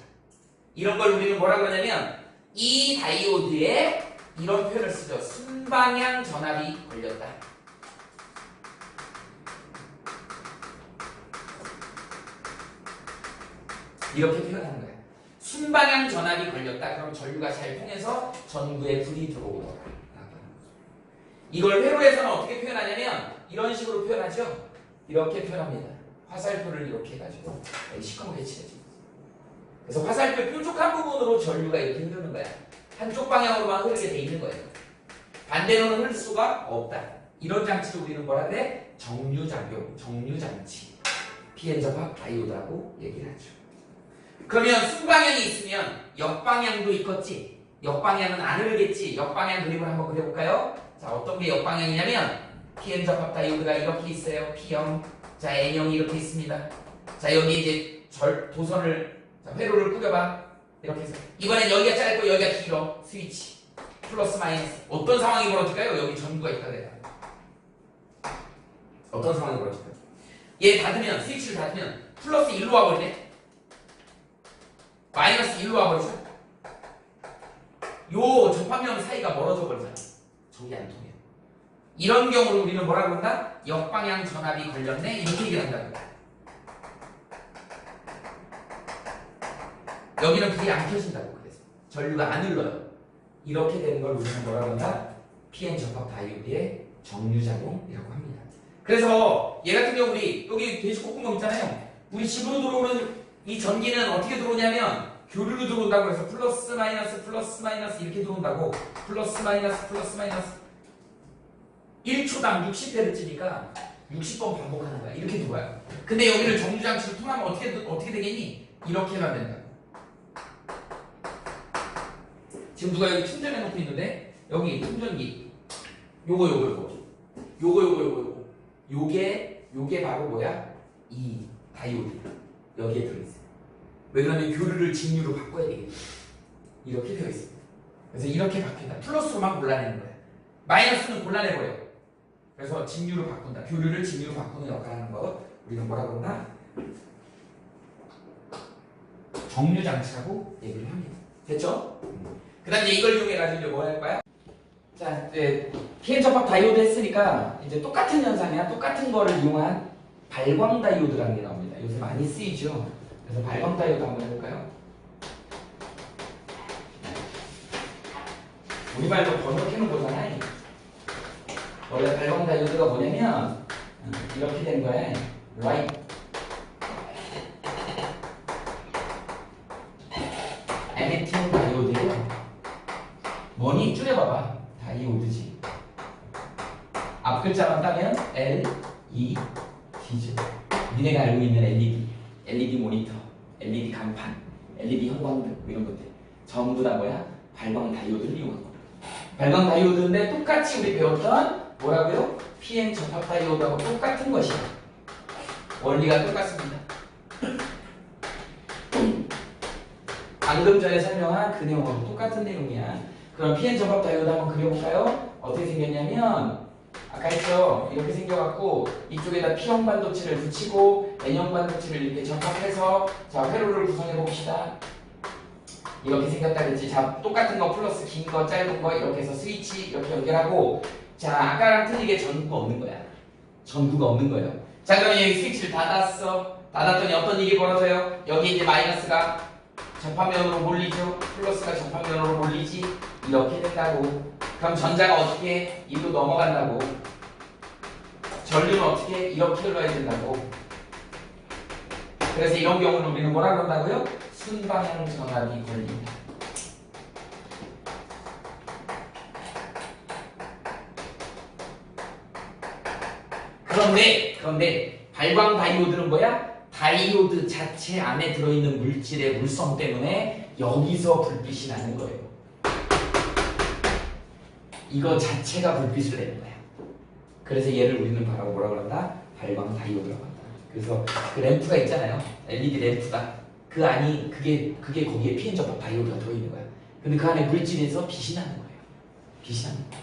이런 걸 우리는 뭐라 그러냐면 이 다이오드에 이런 표현을 쓰죠. 순방향 전압이 걸렸다. 이렇게 표현하는 거야. 순방향 전압이 걸렸다. 그럼 전류가 잘 통해서 전구에 불이 들어오더라. 이걸 회로에서는 어떻게 표현하냐면 이런 식으로 표현하죠. 이렇게 표현합니다. 화살표를 이렇게 해가지고 시커멓게 칠해줘. 그래서 화살표 뾰족한 부분으로 전류가 이렇게 흐르는 거야. 한쪽 방향으로만 흐르게 돼 있는 거예요. 반대로는 흐를 수가 없다. 이런 장치를 우리는 뭐라 그래? 정류작용, 정류장치. PN 접합 다이오드라고 얘기를 하죠. 그러면 순방향이 있으면 역방향도 있겠지. 역방향은 안 흐르겠지. 역방향 그림을 한번 그려볼까요? 자, 어떤 게 역방향이냐면 PN 접합 다이오드가 이렇게 있어요. P형. 자, N형이 이렇게 있습니다. 자, 여기 이제 도선을, 자, 회로를 꾸겨봐. 이렇게 해서. 이번엔 여기가 짧고 여기가 길어. 스위치. 플러스 마이너스. 어떤 상황이 벌어질까요? 여기 전구가 있다 그래요. 어떤 상황이 벌어질까요? 얘 닫으면, 스위치를 닫으면 플러스 1로 와버리네. 마이너스 1로 와버리죠. 요 접합면 사이가 멀어져 버리잖아. 저기 안 통해. 이런 경우를 우리는 뭐라고 한다? 역방향 전압이 걸렸네. 이렇게 얘기를 한다는 거야. 여기는 불이 안 켜진다고. 그래서 전류가 안 흘러요. 이렇게 되는 걸 우리는 뭐라고 한다? PN 접합 다이오드의 정류작용이라고 합니다. 그래서 얘 같은 경우 우리 여기 돼지콧구멍 있잖아요. 우리 집으로 들어오는 이 전기는 어떻게 들어오냐면 교류로 들어온다고 해서 플러스 마이너스 이렇게 들어온다고. 플러스 마이너스 1초당 60Hz니까 60번 반복하는 거야. 이렇게 들어와요. 근데 여기를 정류장치로 통하면 어떻게 되겠니? 이렇게만 된다고. 지금 누가 여기 충전해 놓고 있는데 여기 충전기 요거 요게 바로 뭐야? 이 다이오드 여기에 들어있어요. 왜 그러면 교류를 직류로 바꿔야 되겠지. 이렇게 되어 있습니다. 그래서 이렇게 바뀐다. 플러스로만 골라내는 거야. 마이너스는 골라내버려. 그래서 직류로 바꾼다. 교류를 직류로 바꾸는 역할을 하는 거 우리는 뭐라고 그러나? 정류장치라고 얘기를 합니다. 됐죠? 그 다음에 이걸 이용해가지고 이제 뭐 할 거야? 자, 이제 PN 접합 다이오드 했으니까 이제 똑같은 현상이야. 똑같은 거를 이용한 발광 다이오드라는 게 나옵니다. 요새 많이 쓰이죠. 그래서 발광 다이오드 한번 해볼까요? 우리말로 번역해놓은 거잖아요. 원래 발광 다이오드가 뭐냐면 이렇게 된 거야. Right. 에미팅 다이오드예요. 뭐니? 줄여봐봐. 다이오드지. 앞 글자만 따면 L, E, D죠. 니네가 알고 있는 LED 모니터, LED 간판, LED 형광등 이런 것들 전부 다 뭐야? 발광 다이오드를 이용한 거야. 발광 다이오드인데 똑같이 우리 배웠던 뭐라고요? PN 접합 다이오드하고 똑같은 것이야. 원리가 똑같습니다. 방금 전에 설명한 그 내용하고 똑같은 내용이야. 그럼 PN 접합 다이오드 한번 그려볼까요? 어떻게 생겼냐면 아까 했죠? 이렇게 생겨갖고 이쪽에다 P형 반도체를 붙이고 N형 반도체를 이렇게 접합해서 자 회로를 구성해 봅시다. 이렇게 생겼다 그랬지. 자 똑같은 거 플러스 긴 거 짧은 거 이렇게 해서 스위치 이렇게 연결하고 자 아까랑 틀리게 전구가 없는 거야. 전구가 없는 거예요. 자 그럼 여기 스위치를 닫았어. 닫았더니 어떤 일이 벌어져요? 여기 이제 마이너스가 접합면으로 몰리죠. 플러스가 접합면으로 몰리지. 이렇게 된다고. 그럼 전자가 어떻게 이로 넘어간다고. 전류는 어떻게 이렇게 흘러야 된다고. 그래서 이런 경우는 우리는 뭐라 그런다고요? 순방향 전압이 걸린다. 그런데 발광 다이오드는 뭐야? 다이오드 자체 안에 들어있는 물질의 물성 때문에 여기서 불빛이 나는 거예요. 이거 자체가 불빛을 내는 거야. 그래서 얘를 우리는 바로 뭐라고 한다? 발광 다이오드라고 한다. 그래서 그 램프가 있잖아요. LED 램프가. 그 안이 그게 거기에 PN 접합 다이오드가 들어있는 거야. 근데 그 안에 물질에서 빛이 나는 거예요. 빛이 나는 거야.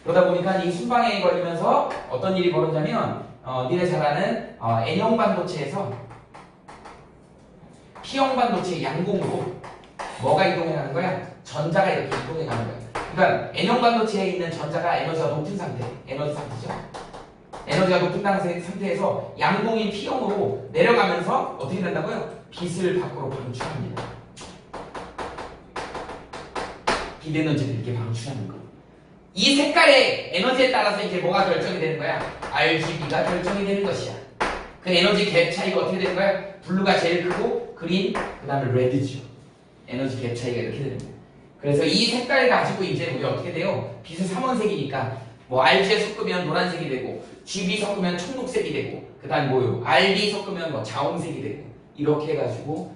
그러다 보니까 이 순방향이 걸리면서 어떤 일이 벌어지냐면 니네 잘 아는 N형 반도체에서 P형 반도체 양공으로 뭐가 이동해 가는 거야? 전자가 이렇게 이동해 가는 거야. 그러니까 N형 반도체에 있는 전자가 에너지가 높은 상태, 에너지 상태죠. 에너지가 높은 상태에서 양공인 P형으로 내려가면서 어떻게 된다고요? 빛을 밖으로 방출합니다. 빛 에너지를 이렇게 방출하는 거. 이 색깔의 에너지에 따라서 이제 뭐가 결정이 되는 거야? RGB가 결정이 되는 것이야. 그 에너지 갭 차이가 어떻게 되는 거야? 블루가 제일 크고 그린, 그 다음에 레드죠. 에너지 갭 차이가 이렇게 되는 거야. 그래서 이 색깔을 가지고 이제 우리 어떻게 돼요? 빛은 삼원색이니까 뭐 RG에 섞으면 노란색이 되고 GB 섞으면 청록색이 되고 그 다음에 뭐요? RD 섞으면 뭐 자홍색이 되고 이렇게 해가지고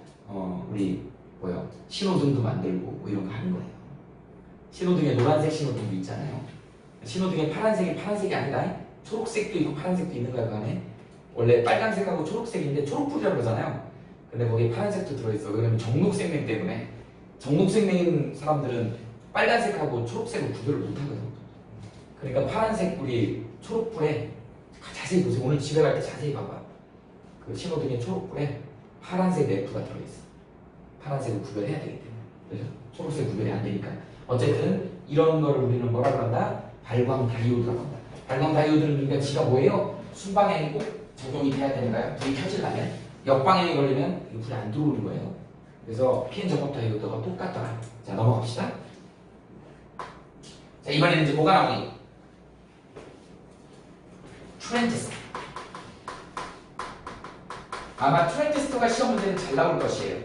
우리 뭐요? 신호등도 만들고 뭐 이런 거 하는 거예요. 신호등에 노란색 신호등도 있잖아요. 신호등에 파란색이 아니라 초록색도 있고 파란색도 있는 거야. 그 안에 원래 빨간색하고 초록색인데 초록불이라고 그러잖아요. 근데 거기에 파란색도 들어있어. 왜냐면 정록생명 때문에. 정록생명인 사람들은 빨간색하고 초록색을 구별을 못하거든. 그러니까 파란색 불이 초록불에 자세히 보세요. 오늘 집에 갈 때 자세히 봐봐. 그 신호등에 초록불에 파란색 램프가 들어있어. 파란색을 구별해야 되기 때문에. 그래서 초록색 구별이 안 되니까. 어쨌든 이런 거를 우리는 뭐라 그런다? 발광 다이오드라고 한다. 발광 다이오드는 그러니까 지가 뭐예요? 순방향이 꼭 적용이 돼야 되는가요? 불이 켜지려면 역방향이 걸리면 불이 안 들어오는 거예요. 그래서 PN 접합 다이오드가 똑같더라. 자, 넘어갑시다. 자, 이번에는 이제 뭐가 나오니? 트랜지스터. 아마 트랜지스터가 시험 문제는 잘 나올 것이에요.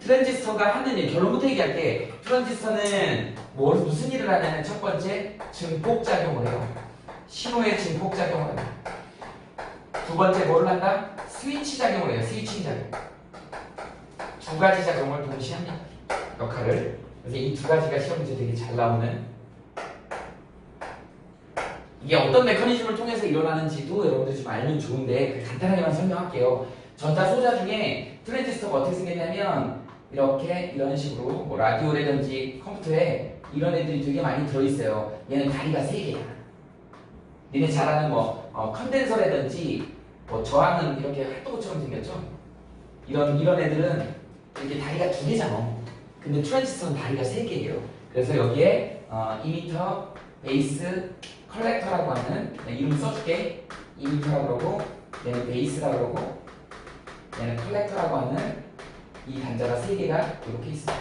트랜지스터가 하는 일, 결론부터 얘기할게. 트랜지스터는 무슨 일을 하냐면 첫 번째, 증폭작용을 해요. 신호의 증폭작용을 합니다. 두 번째 뭐를 한다? 스위치 작용을 해요. 스위칭 작용. 두 가지 작용을 동시에 합니다. 역할을. 그래서 이 두 가지가 시험 문제 되게 잘 나오는, 이게 어떤 메커니즘을 통해서 일어나는지도 여러분들이 좀 알면 좋은데 간단하게만 설명할게요. 전자 소자 중에 트랜지스터가 어떻게 생겼냐면 이렇게 이런 식으로 뭐 라디오라든지 컴퓨터에 이런 애들이 되게 많이 들어있어요. 얘는 다리가 3개야. 니네 잘 아는 뭐 컨덴서라든지 뭐 저항은 이렇게 핫도그처럼 생겼죠? 이런 애들은 이렇게 다리가 2개잖아. 근데 트랜지스터는 다리가 3개예요. 그래서 여기에 이미터, 베이스, 컬렉터라고 하는, 이름 써줄게. 이미터라고 그러고 얘는 베이스라고 그러고 얘는 컬렉터라고 하는 이 단자가 3개가 이렇게 있어요.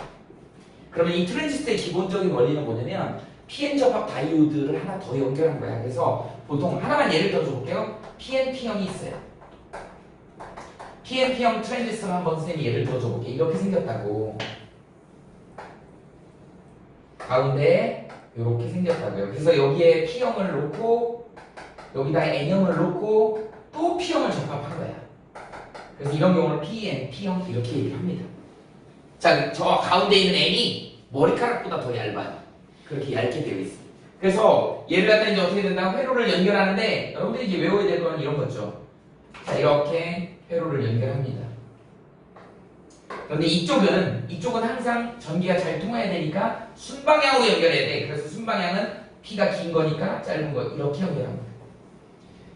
그러면 이 트랜지스터의 기본적인 원리는 뭐냐면 PN 접합 다이오드를 하나 더 연결한 거야. 그래서 보통 하나만 예를 들어줘 볼게요. PNP형이 있어요. PNP형 트랜지스터를 한번 선생님이 예를 들어줘 볼게. 이렇게 생겼다고. 가운데에 이렇게 생겼다고요. 그래서 여기에 P형을 놓고 여기다 N형을 놓고 또 P형을 접합한 거야. 그래서 이런 경우는 PN, P형 이렇게 얘기를 합니다. 자, 저 가운데 있는 N이 머리카락보다 더 얇아요. 그렇게 얇게 되어 있어요. 그래서 얘를 갖다 이제 어떻게 된다? 회로를 연결하는데 여러분들이 이제 외워야 될 거는 이런 거죠. 자, 이렇게 회로를 연결합니다. 그런데 이쪽은 항상 전기가 잘 통해야 되니까 순방향으로 연결해야 돼. 그래서 순방향은 P가 긴 거니까 짧은 거 이렇게 연결합니다.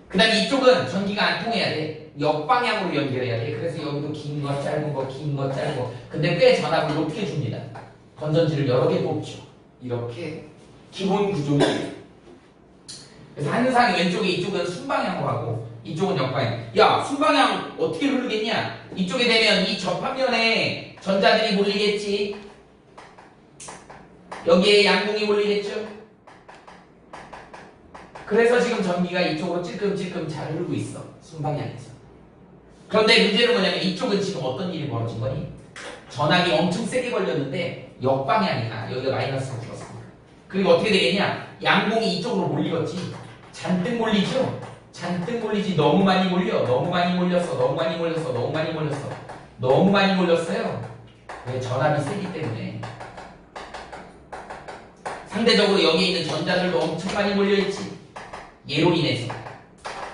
그 다음에 이쪽은 전기가 안 통해야 돼. 역방향으로 연결해야 돼. 그래서 여기도 긴 거, 짧은 거, 긴 거, 짧은 거. 근데 꽤 전압을 높게 줍니다. 건전지를 여러 개 뽑죠. 이렇게 기본 구조예요. 그래서 항상 왼쪽에 이쪽은 순방향으로 하고 이쪽은 역방향. 야, 순방향 어떻게 흐르겠냐? 이쪽에 되면 이 접합면에 전자들이 몰리겠지. 여기에 양공이 몰리겠죠. 그래서 지금 전기가 이쪽으로 찔끔찔끔 잘 흐르고 있어. 순방향에서. 그런데 문제는 뭐냐면 이쪽은 지금 어떤 일이 벌어진 거니? 전압이 엄청 세게 걸렸는데 역방향이야. 여기가 마이너스가 들었어. 그리고 어떻게 되겠냐? 양공이 이쪽으로 몰리겠지. 잔뜩 몰리죠? 잔뜩 몰리지. 너무 많이 몰려. 너무 많이 몰렸어. 너무 많이 몰렸어. 너무 많이 몰렸어. 너무 많이 몰렸어요. 왜? 전압이 세기 때문에. 상대적으로 여기에 있는 전자들도 엄청 많이 몰려있지. 얘로 인해서.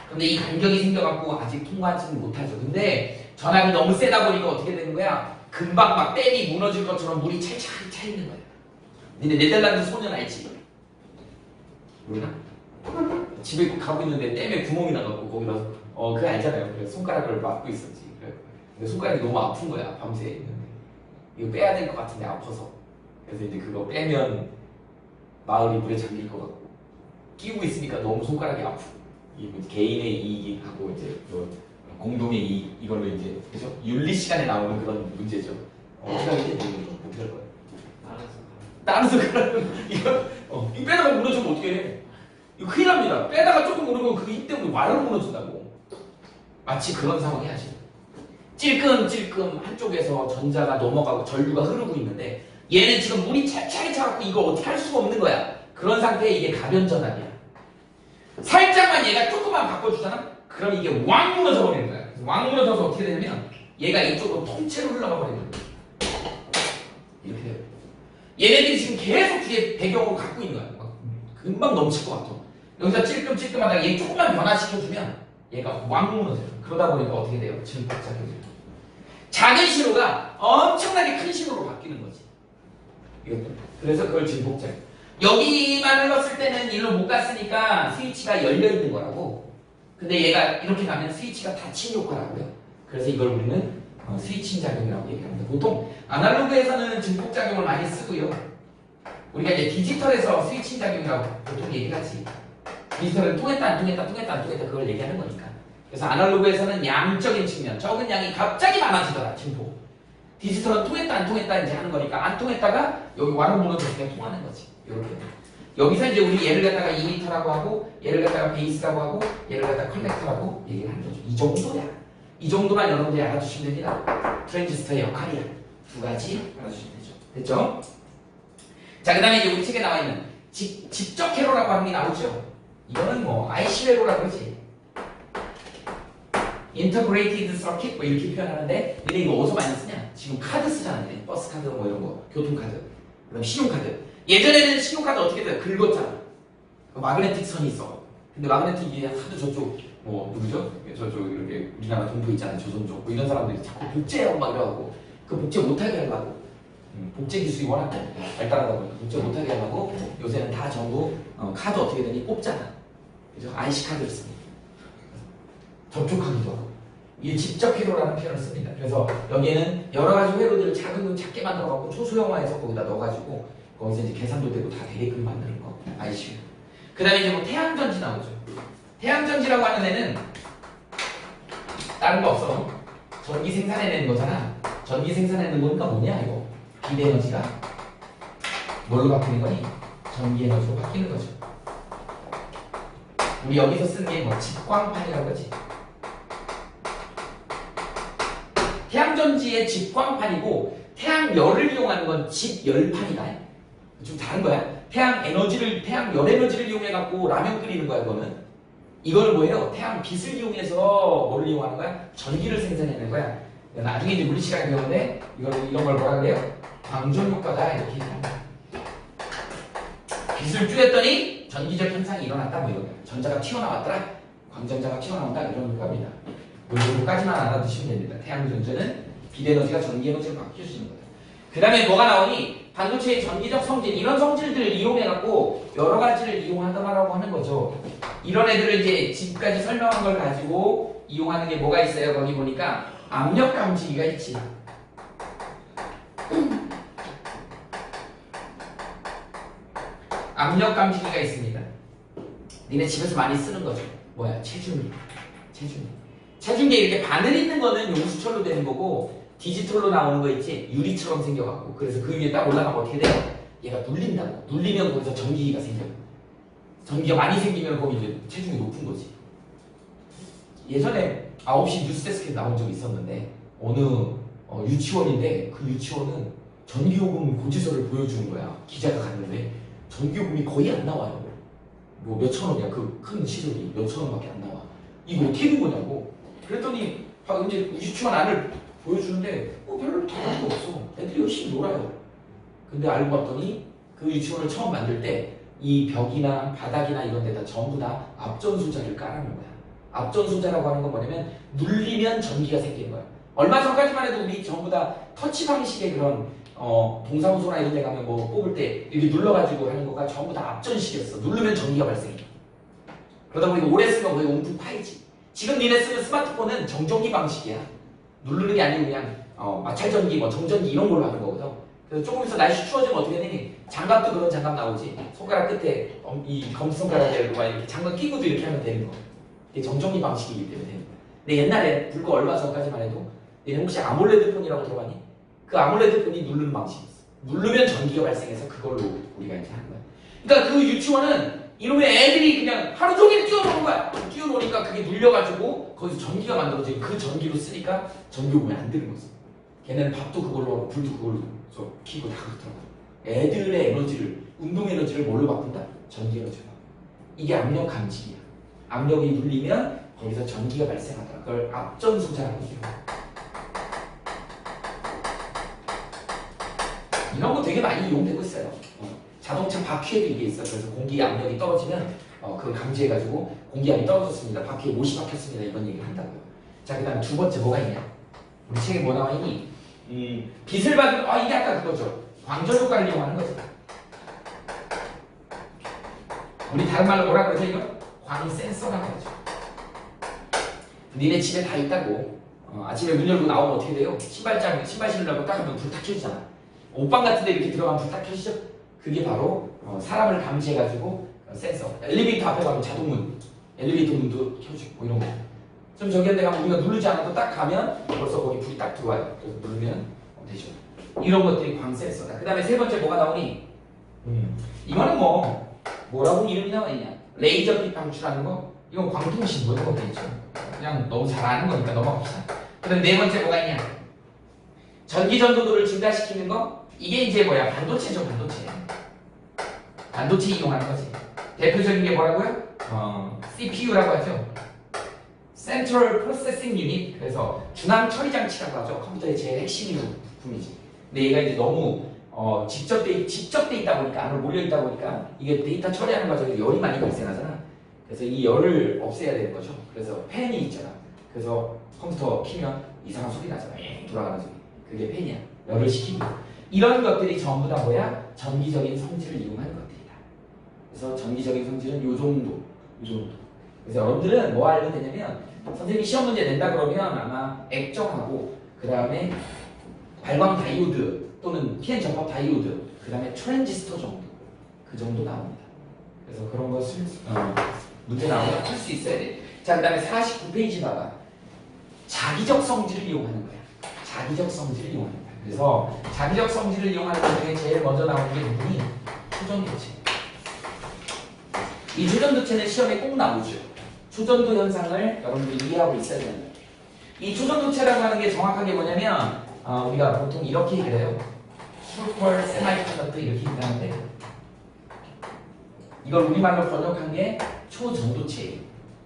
근데 이 간격이 생겨갖고 아직 통과하지는 못하죠. 근데 전압이 너무 세다 보니까 어떻게 되는 거야? 금방 막 댐이 무너질 것처럼 물이 찰찰 차 있는 거야. 니네 네덜란드 소년 알지? 모르나? 집에 가고 있는데 댐에 구멍이 나갖고 거기다 그거 알잖아요. 그래서 손가락을 막고 있었지. 근데 손가락이 너무 아픈 거야 밤새. 이거 빼야 될 것 같은데 아파서. 그래서 이제 그거 빼면 마을이 물에 잠길 것 같고 끼고 있으니까 너무 손가락이 아프고 이게 개인의 이익이 하고 이제 공동의 이익 이걸로 이제 그죠? 윤리 시간에 나오는 그런 문제죠. 어떻게 하겠지? 어떻게 할 거야? 다른 손가락은 이거 빼다가 무너지면 어떻게 해? 이거 큰일 납니다. 빼다가 조금 무너지면 그 입 때문에 완으로 무너진다고. 마치 그런 상황이 하지. 찔끔찔끔 한쪽에서 전자가 넘어가고 전류가 흐르고 있는데 얘는 지금 물이 찰차게 차갖고 이거 어떻게 할 수가 없는 거야. 그런 상태에 이게 가변전압이야. 살짝만 얘가 조금만 바꿔주잖아? 그럼 이게 왕 무너져 버리는 거야. 왕 무너져서 어떻게 되냐면 얘가 이쪽으로 통째로 흘러가 버리는 거야. 이렇게 돼요. 얘네들이 지금 계속 뒤에 배경으로 갖고 있는 거야. 막 금방 넘칠 것 같아. 여기서 찔끔찔끔하다가 얘 조금만 변화시켜주면 얘가 왕 무너져요. 그러다 보니까 어떻게 돼요? 증폭작용이. 작은 신호가 엄청나게 큰 신호로 바뀌는 거지. 이것도. 그래서 그걸 증폭작용. 여기만 흘렀을 때는 일로 못 갔으니까 스위치가 열려있는 거라고. 근데 얘가 이렇게 가면 스위치가 닫힌 효과라고요. 그래서 이걸 우리는 스위칭 작용이라고 얘기합니다. 보통 아날로그에서는 증폭작용을 많이 쓰고요. 우리가 이제 디지털에서 스위칭 작용이라고 보통 얘기하지. 디지털은 통했다 안 통했다 통했다 안 통했다 그걸 얘기하는 거니까. 그래서 아날로그에서는 양적인 측면, 적은 양이 갑자기 많아지더라, 증폭. 디지털은 통했다 안 통했다 이제 하는 거니까 안 통했다가 여기 완전 무너져서 그냥 통하는 거지. 이렇게. 여기서 이제 우리 얘를 갖다가 이미터라고 하고 얘를 갖다가 베이스라고 하고 얘를 갖다가 컬렉터라고 얘기를 하는 거죠. 이 정도야. 이 정도만 여러분들이 알아주시면 됩니다. 트랜지스터의 역할이야. 두 가지 알아주시면 되죠. 됐죠? 자, 그 다음에 이제 우리 책에 나와 있는 직접 회로라고 하는 게 나오죠. 이거는 뭐 IC 회로라고 그러지. Integrated Circuit 뭐 이렇게 표현하는데 얘네 이거 어디서 많이 쓰냐? 지금 카드 쓰잖아. 버스 카드 뭐 이런 거, 교통카드, 그다음 신용카드. 예전에는 신용카드 어떻게 돼요? 긁었잖아. 마그네틱 선이 있어. 근데 마그네틱이 하도 저쪽 뭐 누구죠? 저쪽 이렇게 우리나라 동포 있잖아요. 조선족 뭐 이런 사람들이 자꾸 복제하고 막 이러고 그 복제 못하게 하려고 복제 기술이 워낙 발달하다 보니까 복제 못하게 하려고 요새는 다 전부 카드 어떻게 되니 뽑잖아. 그죠? IC 카드를 씁니다. 접촉하기도 하고. 이게 직접 회로라는 표현을 씁니다. 그래서 여기에는 여러 가지 회로들을 작게 만들어갖고 초소형화해서 거기다 넣어가지고 거기서 이제 계산도 되고 다 되게끔 만드는 거. IC. 그 다음에 이제 뭐 태양전지 나오죠. 태양전지라고 하는 애는 다른 거 없어. 전기 생산해내는 거잖아. 전기 생산해내는 거니까 뭐냐 이거. 비대에너지가 뭘로 바뀌는 거니? 전기 에너지로 바뀌는 거죠. 우리 여기서 쓰는 게 뭐 직광판이라고 그러지. 태양전지의 직광판이고 태양열을 이용하는 건 직열판이다. 좀 다른 거야. 태양 열 에너지를 이용해 갖고 라면 끓이는 거야. 이거는 뭐예요? 태양 빛을 이용해서 뭐를 이용하는 거야? 전기를 생산해내는 거야. 나중에 이제 물리 시간에 배우는데 이런 걸 뭐라 그래요? 광전 효과다 이렇게 얘기합니다. 빛을 쬐었더니 전기적 현상이 일어났다 뭐 이런 거야. 전자가 튀어나왔더라. 광전자가 튀어나온다 이런 효과입니다. 요거까지만 알아두시면 됩니다. 태양전자는 빛에너지가 전기에너지로 바뀌어주는 거예요. 그 다음에 뭐가 나오니? 반도체의 전기적 성질, 이런 성질들을 이용해갖고 여러 가지를 이용하더라고 하는 거죠. 이런 애들을 이제 지금까지 설명한 걸 가지고 이용하는 게 뭐가 있어요? 거기 보니까 압력 감지기가 있지. 압력 감지기가 있습니다. 니네 집에서 많이 쓰는 거죠. 뭐야? 체중계. 체중계 이렇게 바늘 있는 거는 용수철로 되는 거고 디지털로 나오는 거 있지? 유리처럼 생겨갖고 그래서 그 위에 딱 올라가면 어떻게 돼요? 얘가 눌린다고. 눌리면 거기서 전기가 생겨요. 전기가 많이 생기면 거기 이제 체중이 높은 거지. 예전에 9시 뉴스데스크에 나온 적이 있었는데 어느 유치원인데 그 유치원은 전기요금 고지서를 보여주는 거야. 기자가 갔는데 전기요금이 거의 안 나와요. 뭐 몇천 원이야. 그 큰 시설이 몇천 원밖에 안 나와. 이거 어떻게 된 거냐고. 그랬더니 이제 유치원 안을 보여주는데 별로 다른 거 없어. 애들이 열심히 놀아요. 근데 알고 봤더니 그 유치원을 처음 만들 때 이 벽이나 바닥이나 이런 데다 전부 다 앞전소자를 깔아놓은 거야. 앞전소자라고 하는 건 뭐냐면 눌리면 전기가 생기는 거야. 얼마 전까지만 해도 우리 전부 다 터치 방식의 그런 동사무소나 이런 데 가면 뭐 뽑을 때 이렇게 눌러가지고 하는 거가 전부 다 앞전식이었어. 누르면 전기가 발생해. 그러다 보니까 오래 쓰면 거의 온도 파이지. 지금 니네 쓰는 스마트폰은 정전기 방식이야. 누르는 게 아니고 그냥 마찰전기, 뭐 정전기 이런 걸로 하는 거거든. 그래서 조금 있어 날씨 추워지면 어떻게 되니? 장갑도 그런 장갑 나오지. 손가락 끝에 이 검지손가락에 이렇게 장갑 끼고도 이렇게 하면 되는 거. 이게 정전기 방식이기 때문에. 근데 옛날에 불과 얼마 전까지만 해도 얘는 혹시 아몰레드 폰이라고 들어봤니? 그 아몰레드 폰이 누르는 방식이었어. 누르면 전기가 발생해서 그걸로 우리가 이렇게 하는 거야. 그러니까 그 유치원은 이놈의 애들이 그냥 하루 종일 뛰어노는 거야. 뛰어노니까 그게 눌려가지고 거기서 전기가 만들어지고 그 전기로 쓰니까 전기요금이 안 드는 거지. 걔네는 밥도 그걸로 하고 불도 그걸로 키고 다 그렇더라고. 애들의 에너지를, 운동 에너지를 뭘로 바꾼다? 전기 에너지로. 이게 압력 감지기야. 압력이 눌리면 거기서 전기가 발생하더라. 그걸 압전소자라고 해요. 이런 거 되게 많이 이용되고 있어요. 자동차 바퀴에도 이게 있어. 그래서 공기 압력이 떨어지면 그걸 감지해가지고 공기압이 떨어졌습니다. 바퀴에 못이 박혔습니다. 이런 얘기를 한다고요. 자, 그 다음에 두 번째 뭐가 있냐? 우리 책에 뭐 나와 있니? 빛을 받은 이게 아까 그거죠. 광전 효과를 이용하는 거죠. 우리 다른 말로 뭐라 그러죠 이거? 광 센서라고 하죠. 니네 집에 다 있다고. 아침에 문 열고 나오면 어떻게 돼요? 신발 신으려고 딱 하면 불 탁 켜지잖아. 옷방 같은 데 이렇게 들어가면 불 탁 켜지죠? 그게 바로 사람을 감지해가지고 센서. 엘리베이터 앞에 가면 자동문, 엘리베이터 문도 켜지고 뭐 이런 거. 좀 저기 한데 가면 우리가 누르지 않아도 딱 가면 벌써 거기 불이 딱 들어와요. 그래서 누르면 되죠. 이런 것들이 광 센서다. 그 다음에 세 번째 뭐가 나오니? 이거는 뭐라고 이름이 나와 있냐? 레이저빛 방출하는 거? 이건 광통신 뭐 이런 거 되겠죠. 그냥 너무 잘 아는 거니까 넘어갑시다. 그 다음 네 번째 뭐가 있냐? 전기 전도도를 증가시키는 거? 이게 이제 뭐야? 반도체죠, 반도체. 반도체 이용하는 거지. 대표적인 게 뭐라고요? CPU라고 하죠. Central Processing Unit. 그래서 중앙 처리 장치라고 하죠. 컴퓨터의 제일 핵심 부품이지. 근데 얘가 이제 너무 집적돼 있다 보니까, 안으로 몰려 있다 보니까 이게 데이터 처리하는 과정에 열이 많이 발생하잖아. 그래서 이 열을 없애야 되는 거죠. 그래서 팬이 있잖아. 그래서 컴퓨터 키면 이상한 소리 나잖아. 돌아가는 소리. 그게 팬이야. 열을 식히고. 이런 것들이 전부 다 뭐야? 전기적인 성질을 이용하는 것들이다. 그래서 전기적인 성질은 요 정도. 그래서 여러분들은 뭐 알면 되냐면, 선생님이 시험 문제 낸다 그러면 아마 액정하고 그 다음에 발광 다이오드 또는 PN 접합 다이오드 그 다음에 트랜지스터 정도, 그 정도 나옵니다. 그래서 그런 것을 문제 나오면 풀 수 있어야 돼. 자, 그 다음에 49페이지 봐봐. 자기적 성질을 이용하는 거야. 자기적 성질을 이용하는 거야. 그래서 자기적 성질을 이용하는 것 중에 제일 먼저 나오는 게 부분이 초전도체. 이 초전도체는 시험에 꼭 나오죠. 초전도 현상을 여러분들이 이해하고 있어야 됩니다. 이 초전도체라고 하는 게 정확하게 뭐냐면 우리가 보통 이렇게 얘기를 해요. 슈퍼 세마이컨덕터 이렇게 얘기하는데, 이걸 우리말로 번역한 게 초전도체예요.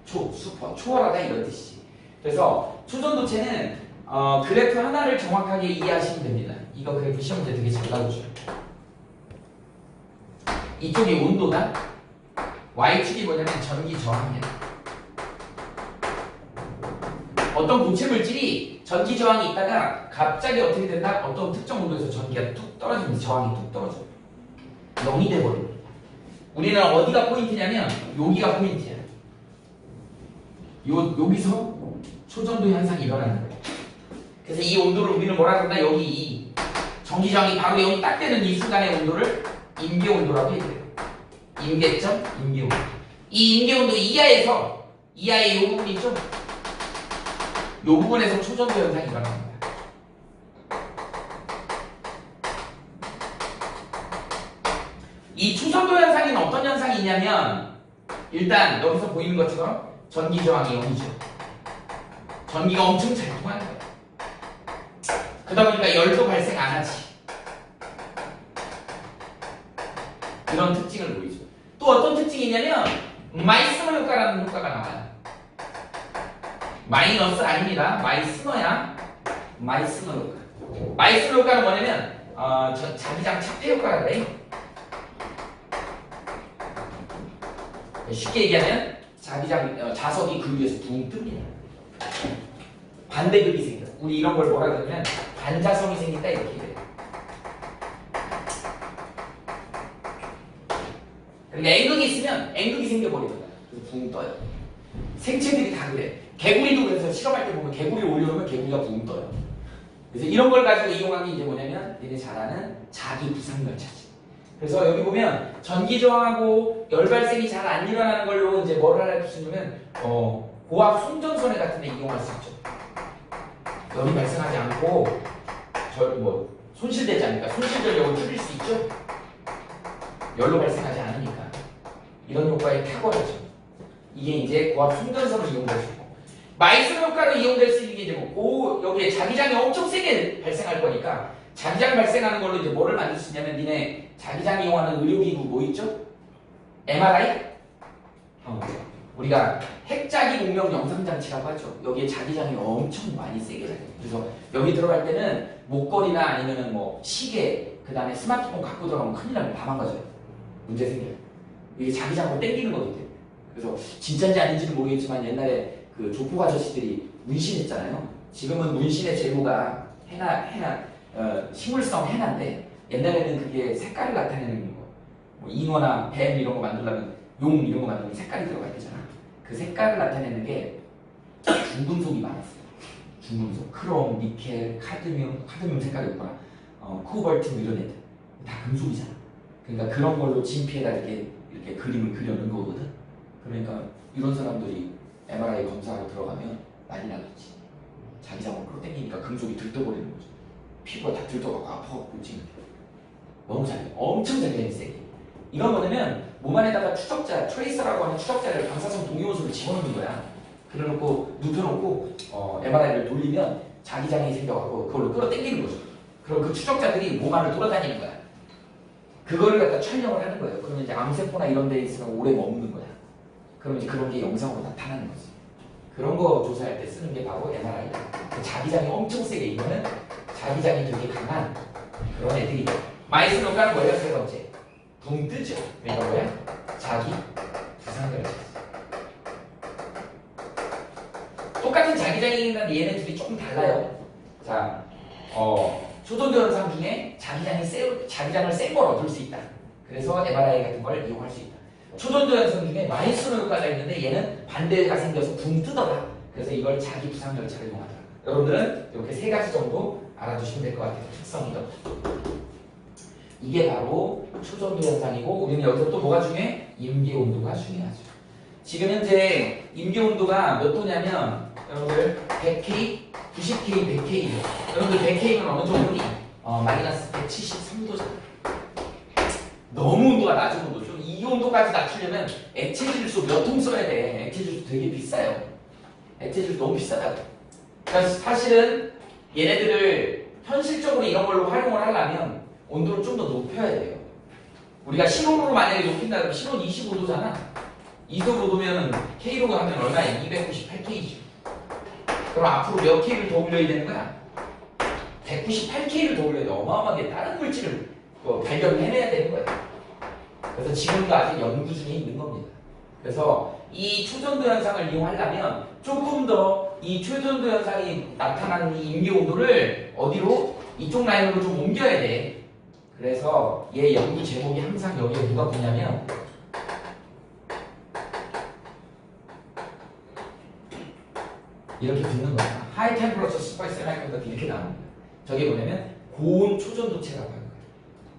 슈퍼, 초월하다 이런 뜻이지. 그래서 초전도체는 그래프 하나를 정확하게 이해하시면 됩니다. 이거 그래프 시험 문제 되게 잘 나오죠. 이쪽이 온도다. Y축이 뭐냐면 전기 저항이야. 어떤 고체 물질이 전기 저항이 있다가 갑자기 어떻게 된다? 어떤 특정 온도에서 전기가 툭 떨어지면서 저항이 툭 떨어져. 0이 돼버려. 우리는 어디가 포인트냐면 여기가 포인트야. 여기서 초전도 현상이 일어나는 거야. 그래서 이 온도를 우리는 뭐라 그런다? 여기 이 전기 저항이 바로 여기 딱 되는 이 순간의 온도를 임계 온도라고 얘기해요. 임계점, 임계 온도. 이 임계 온도 이하에서, 이하의 이 부분 있죠? 이 부분에서 초전도 현상이 일어나는 거야. 이 초전도 현상이 어떤 현상이 있냐면, 일단 여기서 보이는 것처럼 전기 저항이 0이죠. 전기가 엄청 잘 통하는 거야. 그러다 보니까 열도 발생 안 하지. 그런 특징을 보이죠. 또 어떤 특징이 있냐면 마이스너 효과라는 효과가 나와요. 마이너스 아닙니다. 마이스너야. 마이스너 효과. 마이스너 효과는 뭐냐면 자기장 착폐 효과가 그래. 쉽게 얘기하면 자석이 그 위에서 붕 뜹니다. 반대극이 생겨. 우리 이런 걸 뭐라 그러냐면 반자성이 생긴다 이렇게 얘기해요. 그러니까 N극이 있으면 N극이 생겨버리잖아요. 그래서 붕 떠요. 생체들이 다 그래. 개구리도 그래서 실험할 때 보면 개구리 올려놓으면 개구리가 붕 떠요. 그래서 이런 걸 가지고 이용한 게 이제 뭐냐면 얘네 잘 아는 자기 부상열차지. 그래서 여기 보면 전기 저항하고 열 발생이 잘 안 일어나는 걸로 이제 뭘 할 수 있냐면 고압 송전선에 같은 데 이용할 수 있죠. 열이 발생하지 않고 손실되지 않으니까 손실 전력을 줄일 수 있죠. 열로 발생하지 않으니까 이런 효과에 탁월하죠. 이게 이제 고압 송전선을 이용할 수 있고 마이슨 효과로 이용될 수 있는 게 이제 여기에 자기장이 엄청 세게 발생할 거니까 자기장 발생하는 걸로 이제 뭐를 만들 수 있냐면 니네 자기장 이용하는 의료기구 뭐 있죠? MRI? 우리가 핵자기 공명 영상장치라고 하죠. 여기에 자기장이 엄청 많이 세게 달려요. 그래서 여기 들어갈 때는 목걸이나 아니면은 뭐 시계, 그 다음에 스마트폰 갖고 들어가면 큰일 나면 다 망가져요. 문제 생겨요. 이게 자기장으로 땡기는 거거든요. 그래서 진짜인지 아닌지는 모르겠지만 옛날에 그 조폭 아저씨들이 문신했잖아요. 지금은 문신의 재료가 식물성 해나인데 옛날에는 그게 색깔을 나타내는 거. 뭐 잉어나 뱀 이런 거 만들려면 용 이런 거 만들면 색깔이 들어가야 되잖아. 그 색깔을 나타내는 게 중금속이 많았어요. 중금속, 크롬, 니켈, 카드뮴 색깔이 없거나 코발트 뭐 이런 애들 다 금속이잖아. 그러니까 그런 걸로 진피에다 이렇게 그림을 그려놓은 거거든. 그러니까 이런 사람들이 MRI 검사하러 들어가면 난리 나겠지. 자기장으로 끌어당기니까 금속이 들떠버리는 거죠. 피부가 다 들떠가고 아파갖고 지금 너무 잘해. 엄청 자기장이 세게. 이런 거냐면 몸 안에다가 추적자, 트레이서라고 하는 추적자를 방사성 동위원소를 집어넣는 거야. 그래놓고 눕혀놓고 MRI를 돌리면 자기장이 생겨갖고 그걸로 끌어당기는 거죠. 그럼 그 추적자들이 몸 안을 돌아다니는 거야. 그거를 갖다 촬영을 하는 거예요. 그러면 이제 암세포나 이런 데 있으면 오래 머무는 거야. 그럼 이제 그런 게 영상으로 나타나는 거지. 그런 거 조사할 때 쓰는 게 바로 MRI다. 자기장이 엄청 세게 이거는 자기장이 되게 강한 그런 애들이 마이슨 효과는 뭐예요? 세 번째. 붕 뜨죠. 그러니까 뭐야? 자기 부상열차. 똑같은 자기장이긴 얘네 둘이 조금 달라요. 자, 초전도 현상 중에 자기장을 센 걸 얻을 수 있다. 그래서 MRI 같은 걸 이용할 수 있다. 초전도 현상 중에 마이슨 효과가 있는데 얘는 반대가 생겨서 붕 뜨더라. 그래서 이걸 자기 부상열차를 이용하더라. 여러분들은 이렇게 세 가지 정도 알아두시면 될 것 같아요. 특성이죠. 이게 바로 초전도 현상이고 우리는 여기서 또 뭐가 중요해? 임계온도가 중요하죠. 지금 현재 임계온도가 몇 도냐면 여러분들 100K, 90K, 100K예요. 여러분들 100K면 어느 정도니? 마이너스 173도잖아. 너무 온도가 낮은 온도죠. 이 온도까지 낮추려면 액체질소 몇 통 써야 돼. 액체질소 되게 비싸요. 액체질소 너무 비싸다고. 그러니까 사실은 얘네들을 현실적으로 이런 걸로 활용을 하려면 온도를 좀 더 높여야 돼요. 우리가 실온으로 만약에 높인다 그러면 실온 25도잖아. 25도면 K로 하면 얼마야? 298K죠. 그럼 앞으로 몇 K를 더 올려야 되는 거야? 198K를 더 올려야 돼. 어마어마하게 다른 물질을 발견을 해내야 되는 거예요. 그래서 지금도 아직 연구 중에 있는 겁니다. 그래서 이 초전도 현상을 이용하려면 조금 더 이 초전도 현상이 나타나는 이 임계온도를 어디로? 이쪽 라인으로 좀 옮겨야 돼. 그래서 얘 연구 제목이 항상 여기에 누가 보냐면 이렇게 붙는 거야. 하이 템퍼러처 슈퍼 세미컨덕터 이렇게 나옵니다. 저게 뭐냐면 고온 초전도체라고 하는 거예요.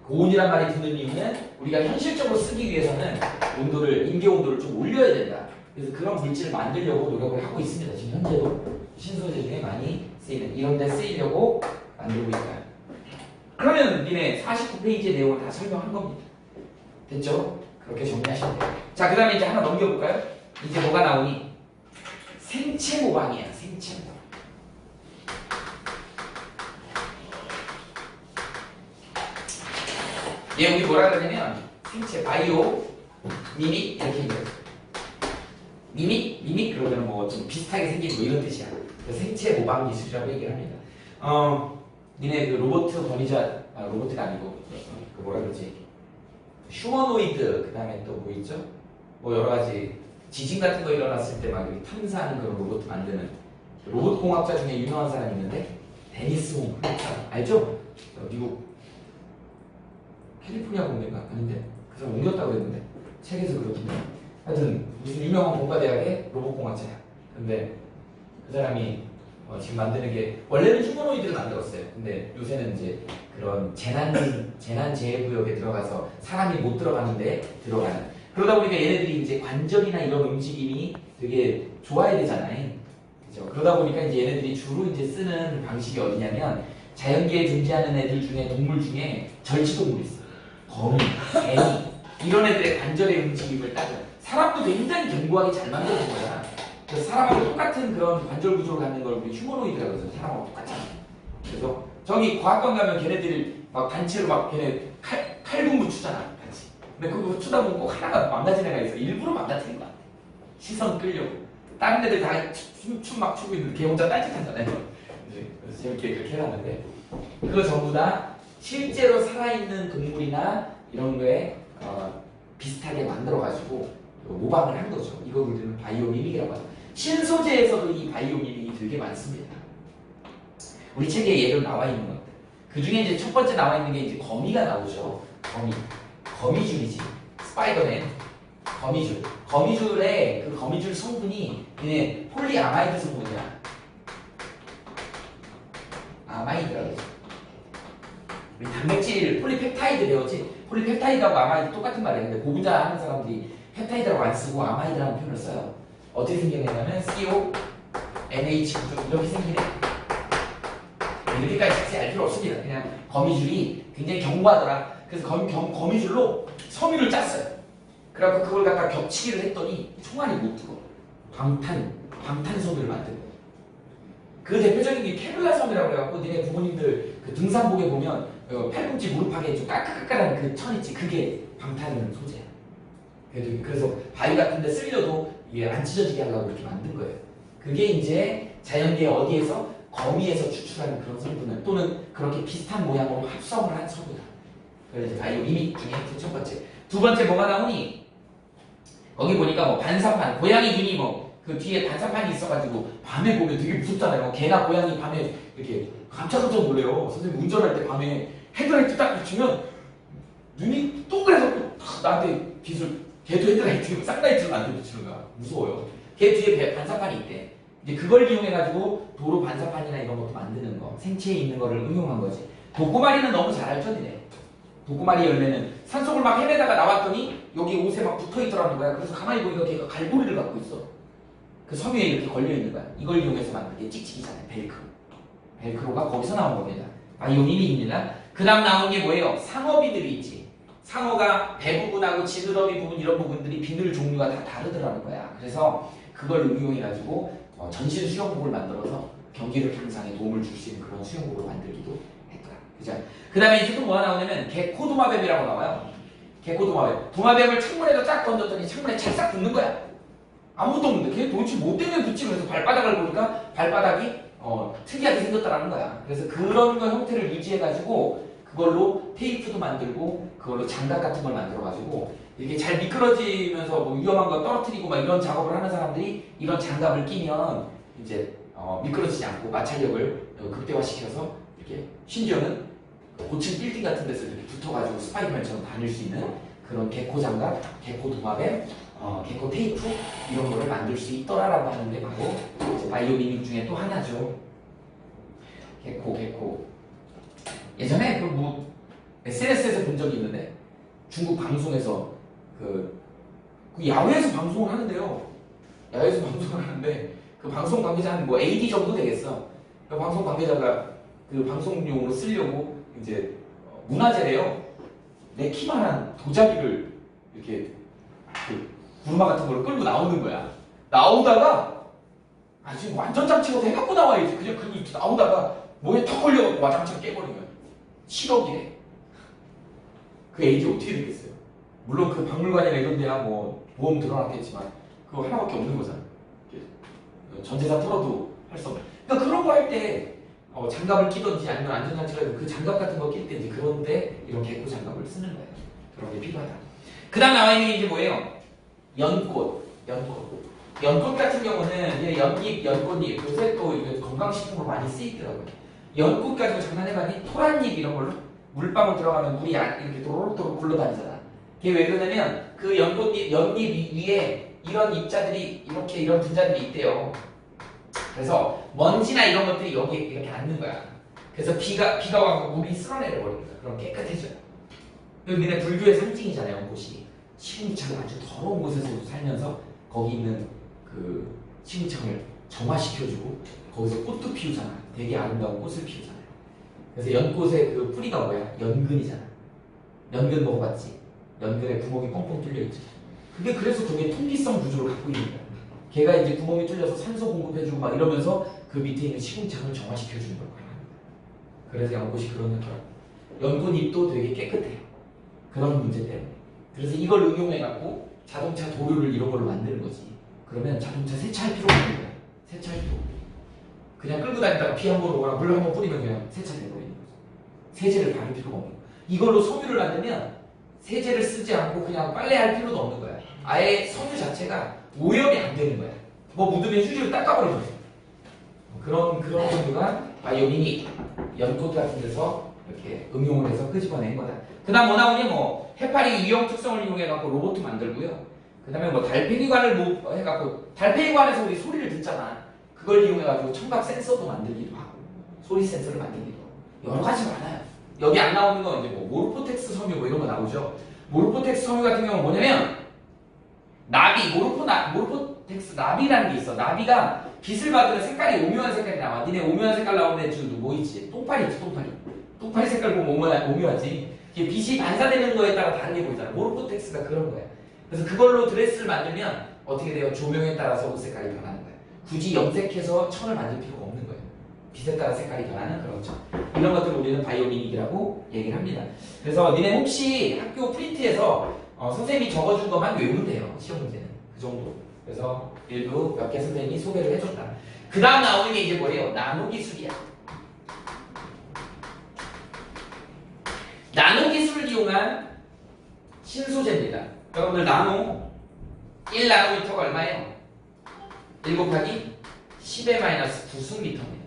고온이란 말이 붙는 이유는 우리가 현실적으로 쓰기 위해서는 임계온도를 좀 올려야 된다. 그래서 그런 물질을 만들려고 노력을 하고 있습니다. 지금 현재도 신소재 중에 많이 쓰이는 이런 데 쓰이려고 만들고 있다. 그러면 니네 49페이지의 내용을 다 설명한 겁니다. 됐죠? 그렇게 정리하시면 돼요. 자, 그 다음에 이제 하나 넘겨볼까요? 이제 뭐가 나오니? 생체 모방이야. 생체 모방. 얘 여기 뭐라 그러냐면 생체 바이오 미믹 이렇게 얘기해요. 미믹 그러면 뭐 좀 비슷하게 생긴 뭐 이런 뜻이야. 생체 모방 기술이라고 얘기를 합니다. 니네 그 로버트 로버트가 아니고 그 뭐라 그러지? 휴머노이드 그다음에 또 뭐 있죠? 뭐 여러 가지 지진 같은 거 일어났을 때 막 탐사하는 그런 로봇 만드는 로봇 공학자 중에 유명한 사람이 있는데 데니스 홈 알죠? 미국 캘리포니아 공대가 아닌데 그 사람 옮겼다고 그랬는데 책에서 그렇던데 하여튼 무슨 유명한 공과대학의 로봇공학자야. 근데 그 사람이 지금 만드는 게 원래는 휴머노이드를 만들었어요. 근데 요새는 이제 그런 재난재해구역에 들어가서 사람이 못 들어가는데 들어가는. 그러다 보니까 얘네들이 이제 관절이나 이런 움직임이 되게 좋아야 되잖아요. 그죠? 그러다 보니까 이제 얘네들이 주로 이제 쓰는 방식이 어디냐면 자연계에 존재하는 애들 중에 동물 중에 절지동물이 있어. 거미, 개미 이런 애들의 관절의 움직임을 따져. 사람도 굉장히 견고하게 잘 만들어진 거야. 그래서 사람하고 똑같은 그런 관절 구조를 갖는 걸 우리 휴머노이드라고 해서 사람하고 똑같잖아. 그래서 저기 과학관 가면 걔네들이 막 단체로 막 걔네 칼군무 추잖아. 같이. 근데 그거 추다 보면 꼭 하나가 망가진 애가 있어. 일부러 망가뜨린 것 같아. 시선 끌려고. 다른 애들 다 춤 막 추고 있는데 걔 혼자 딴짓하잖아요. 그래서 재밌게 그렇게 해놨는데 그거 전부 다 실제로 살아있는 동물이나 이런 거에 비슷하게 만들어가지고 모방을 한 거죠. 이걸 우리는 바이오미믹이라고 하죠. 신소재에서도 이 바이오미믹이 되게 많습니다. 우리 책에 예로 나와 있는 것들. 그 중에 이제 첫 번째 나와 있는 게 이제 거미가 나오죠. 거미줄이지. 스파이더맨. 거미줄. 거미줄의 그 거미줄 성분이 그냥 폴리아마이드 성분이야. 아마이드라고 하죠. 우리 단백질 폴리펩타이드 배웠지? 폴리펩타이드하고 아마이드 똑같은 말이에요. 근데 고분자 하는 사람들이 펩타이드라고 안 쓰고 아마이드라는 표현을 써요. 어떻게 생기냐면 CO, NH 이렇게 생기네. 이렇게까지 자세히 알 필요 없습니다. 그냥 거미줄이 굉장히 견고하더라. 그래서 거미줄로 섬유를 짰어요. 그래갖고 그걸 갖다 겹치기를 했더니 총알이 못 뜨거. 방탄섬유를 만들고. 그 대표적인 게 케블라 섬이라고 해갖고 니네 부모님들 그 등산복에 보면 팔꿈치 무릎하게 좀 까끌까끌한 그 천 있지. 그게 방탄 소재야. 그래서 바위 같은 데 쓸려도 이게 안 찢어지게 하려고 이렇게 만든 거예요. 그게 이제 자연계 어디에서 거미에서 추출하는 그런 성분을 또는 그렇게 비슷한 모양으로 합성을 한 성분이다. 그래서 바이오미믹 중에 첫 번째. 두 번째 뭐가 나오니? 거기 보니까 뭐 반사판, 고양이 눈이 뭐 그 뒤에 반사판이 있어가지고 밤에 보면 되게 무섭잖아요. 개나 고양이 밤에 이렇게 깜짝깜짝 놀래요. 선생님 운전할 때 밤에 헤드라이트 딱 비추면 눈이 동그래서 나한테 걔도 헤드라이트 쌍라이트를 나한테 비추는 거야. 무서워요. 걔 뒤에 반사판이 있대. 이제 그걸 이용해가지고 도로 반사판이나 이런 것도 만드는 거, 생체에 있는 거를 응용한 거지. 독고마리는 너무 잘 알죠, 니네. 독고마리 열매는 산속을 막 헤매다가 나왔더니 여기 옷에 막 붙어있더라는 거야. 그래서 가만히 보니까 걔가 갈고리를 갖고 있어. 그 섬유에 이렇게 걸려있는 거야. 이걸 이용해서 만든 게 찍찍이잖아요. 벨크로. 벨크로가 거기서 나온 겁니다. 바이오미믹입니다. 그 다음 나온 게 뭐예요? 상어비늘이 있지. 상어가 배 부분하고 지느러미 부분 이런 부분들이 비늘 종류가 다 다르더라는 거야. 그래서 그걸 응용해가지고 전신 수영복을 만들어서 경기력 향상에 도움을 줄 수 있는 그런 수영복을 만들기도 했더라. 그죠? 그 다음에 이제 또 뭐가 나오냐면 개코도마뱀이라고 나와요. 개코도마뱀. 도마뱀을 창문에다 쫙 던졌더니 창문에 찰싹 붙는 거야. 아무것도 없는데 걔 도대체 뭐 때문에 붙지? 그래서 발바닥을 보니까 발바닥이 특이하게 생겼다라는 거야. 그래서 그런 거 형태를 유지해가지고 그걸로 테이프도 만들고 그걸로 장갑 같은 걸 만들어가지고 이렇게 잘 미끄러지면서 뭐 위험한 거 떨어뜨리고 막 이런 작업을 하는 사람들이 이런 장갑을 끼면 이제 미끄러지지 않고 마찰력을 극대화시켜서 이렇게 심지어는 고층 빌딩 같은 데서 이렇게 붙어가지고 스파이더맨처럼 다닐 수 있는 그런 개코 장갑, 개코 도마뱀, 개코 테이프 이런 거를 만들 수 있더라라고 하는데 바로 이제 바이오미믹 중에 또 하나죠. 개코. 예전에 그 뭐 SNS에서 본 적이 있는데 중국 방송에서 그 야외에서 방송을 하는데요. 야외에서 방송을 하는데 그 방송 관계자는 뭐 AD 정도 되겠어. 그 방송 관계자가 그 방송용으로 쓰려고 이제 문화재래요. 내 키만한 도자기를 이렇게 그 구르마 같은 걸 끌고 나오는 거야. 나오다가 지금 완전 장치가 해갖고 나와야지. 그냥 그리고 나오다가 뭐에 턱 걸려갖고 와장창 깨버린 거야. 7억이래. 그 AD 어떻게 되겠어요? 물론 그 박물관이나 이런 데야 뭐 보험 들어놨겠지만 그거 하나밖에 없는 거잖아. 전재산 털어도 할 수 없는. 그러니까 그런 거 할 때 장갑을 끼든지 아니면 안전장치가 있고 그 장갑 같은 거 낄 때 이제 그런데 이런 개코 장갑을 쓰는 거예요. 그런 게 필요하다. 그 다음 나와 있는 게 이제 뭐예요? 연꽃 같은 경우는 연잎, 연꽃잎 요새 또 건강식품으로 많이 쓰이더라고요. 연꽃 가지고 장난해봤니? 토란잎 이런 걸로 물방울 들어가면 물이 이렇게 도로록 굴러다니잖아. 그게 왜 그러냐면 그 연잎 위에 이런 입자들이 이렇게 이런 분자들이 있대요. 그래서 먼지나 이런 것들이 여기에 이렇게 앉는 거야. 그래서 비가 와서 물이 쓸어내려 버리는 거야. 그럼 깨끗해져요. 여기는 불교의 상징이잖아요. 연꽃이 시궁창을 아주 더러운 곳에서도 살면서 거기 있는 그 시궁창을 정화시켜주고 거기서 꽃도 피우잖아. 되게 아름다운 꽃을 피우잖아요. 그래서 연꽃의 그 뿌리가 뭐야? 연근이잖아. 연근 먹어봤지? 연근에 구멍이 뻥뻥 뚫려있죠. 그게 그래서 저게 통기성 구조를 갖고 있는 거야. 걔가 이제 구멍이 뚫려서 산소 공급해주고 막 이러면서 그 밑에 있는 시궁창을 정화시켜주는 거야. 그래서 연꽃이 그런 역할을. 연꽃잎도 되게 깨끗해요. 그런 문제 때문에. 그래서 이걸 응용해갖고 자동차 도료를 이런 걸로 만드는 거지. 그러면 자동차 세차할 필요가 없는 거야. 세차할 필요 없고. 그냥 끌고 다니다가 피 한 번 오거나 물 한 번 뿌리면 그냥 세차돼버리는 거죠. 세제를 바를 필요가 없는 거야. 이걸로 섬유를 만들면 세제를 쓰지 않고 그냥 빨래할 필요도 없는 거야. 아예 섬유 자체가 오염이 안 되는 거야. 뭐 묻으면 휴지로 닦아버리는 거야. 그런 종류가 바이오미닉, 연꽃 같은 데서 이렇게 응용을 해서 끄집어낸 거다. 그 다음 뭐 나오니 뭐 해파리 유형 특성을 이용해갖고 로봇 만들고요. 그 다음에 뭐 달팽이관을 뭐 해갖고 달팽이관에서 우리 소리를 듣잖아. 그걸 이용해가지고 청각 센서도 만들기도 하고 소리 센서를 만들기도 하고 여러 가지 많아요. 여기 안 나오는 건 이제 뭐 모르포텍스 섬유 뭐 이런 거 나오죠. 모르포텍스 섬유 같은 경우는 뭐냐면 나비, 모르포텍스 나비라는 게 있어. 나비가 빛을 받으면 색깔이 오묘한 색깔이 나와. 니네 오묘한 색깔 나오는 애 지금 뭐 있지? 똥파리 있지, 똥파리. 똥파리 색깔 보면 오묘하지. 이게 빛이 반사되는 거에 따라 다르게 보이잖아. 모르포텍스가 그런 거야. 그래서 그걸로 드레스를 만들면 어떻게 돼요? 조명에 따라서 옷 색깔이 변하는 거야. 굳이 염색해서 천을 만들 필요가 없는 거예요. 빛에 따라 색깔이 변하는 그런 천. 이런 것들을 우리는 바이오미믹이라고 얘기를 합니다. 그래서 니네 혹시 학교 프린트에서 선생님이 적어준 것만 외우면 돼요. 시험 문제는. 그 정도. 그래서 일부 몇 개 선생님이 소개를 해줬다. 그 다음 나오는 게 이제 뭐예요? 나노 기술이야. 나노 기술을 이용한 신소재입니다. 여러분들 나노 1나노미터가 얼마예요? 1 곱하기 10의 마이너스 9승미터입니다.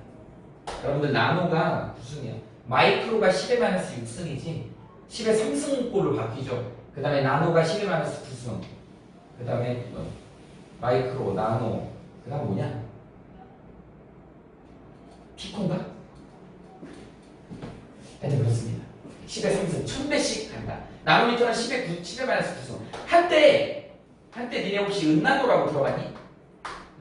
여러분들 나노가 9승이야. 마이크로가 10의 마이너스 6승이지 10의 3승꼴로 바뀌죠. 그 다음에 나노가 10의 마이너스 9승. 그 다음에 마이크로, 나노. 그 다음 뭐냐? 피콘가? 하여튼 그렇습니다. 10의 3승, 1000배씩 간다. 나노미터는 10의 마이너스 9승. 한때 니네 혹시 은나노라고 들어봤니?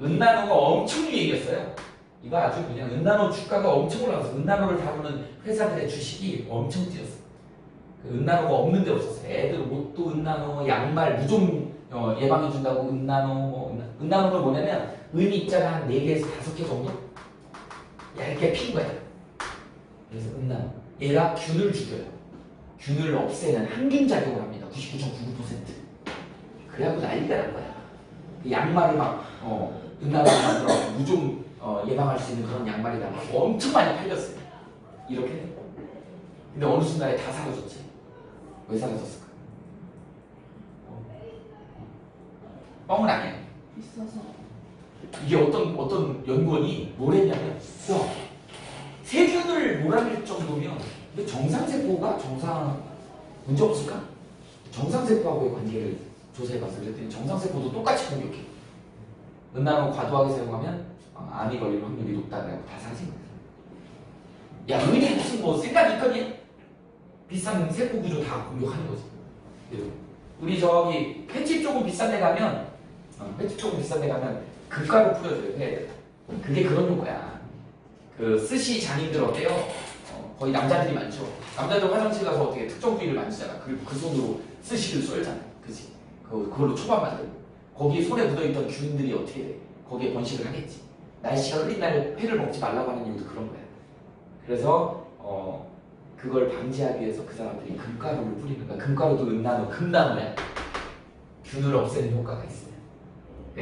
은나노가 엄청 유행이었어요. 이거 아주 그냥 은나노 주가가 엄청 올라가서 은나노를 다루는 회사들의 주식이 엄청 뛰었어. 그 은나노가 없는 데 없었어. 애들 옷도 은나노, 양말, 무좀 예방해준다고 은나노, 뭐 은나노는 뭐냐면 은 입자가 한 4개에서 5개 정도 얇게 핀 거야. 그래서 은나노. 얘가 균을 죽여요. 균을 없애는 항균 작용을 합니다. 99.99%. 그래갖고 난리가 난 거야. 그 양말을 막 은나노를 만들어 무좀 예방할 수 있는 그런 양말이다. 엄청 많이 팔렸어요. 이렇게. 근데 어느 순간에 다 사라졌지. 왜 사라졌을까? 뻥은 아니야. 비싸서. 이게 어떤 연구원이 뭘 했냐면, 세균을 몰아낼 정도면 정상세포가 문제 없을까? 정상세포하고의 관계를 조사해봤어요. 그랬더니 정상세포도 똑같이 공격해. 은나노 과도하게 사용하면 암이 걸릴 확률이 높다고 다 사라진 거예요. 야, 은이 무슨 뭐 생각이 있거니? 비싼 세포 구조 다 공격하는 거지. 우리 저기 횟집 조금 비싼 데 가면 금가루 뿌려줘요. 회. 그게 그런 효과야. 그 스시 장인들 어때요? 거의 남자들이 많죠. 남자들 화장실 가서 어떻게 특정 부위를 만지잖아. 그리고 그 손으로 스시를 썰잖아. 그치? 그걸로 초밥 만들고. 거기에 손에 묻어있던 균들이 어떻게 돼? 거기에 번식을 하겠지. 날씨가 흐린 날 회를 먹지 말라고 하는 이유도 그런 거야. 그래서 그걸 방지하기 위해서 그 사람들이 금가루를 뿌리는 거야. 금가루도 은나노, 금나노야. 균을 없애는 효과가 있어요.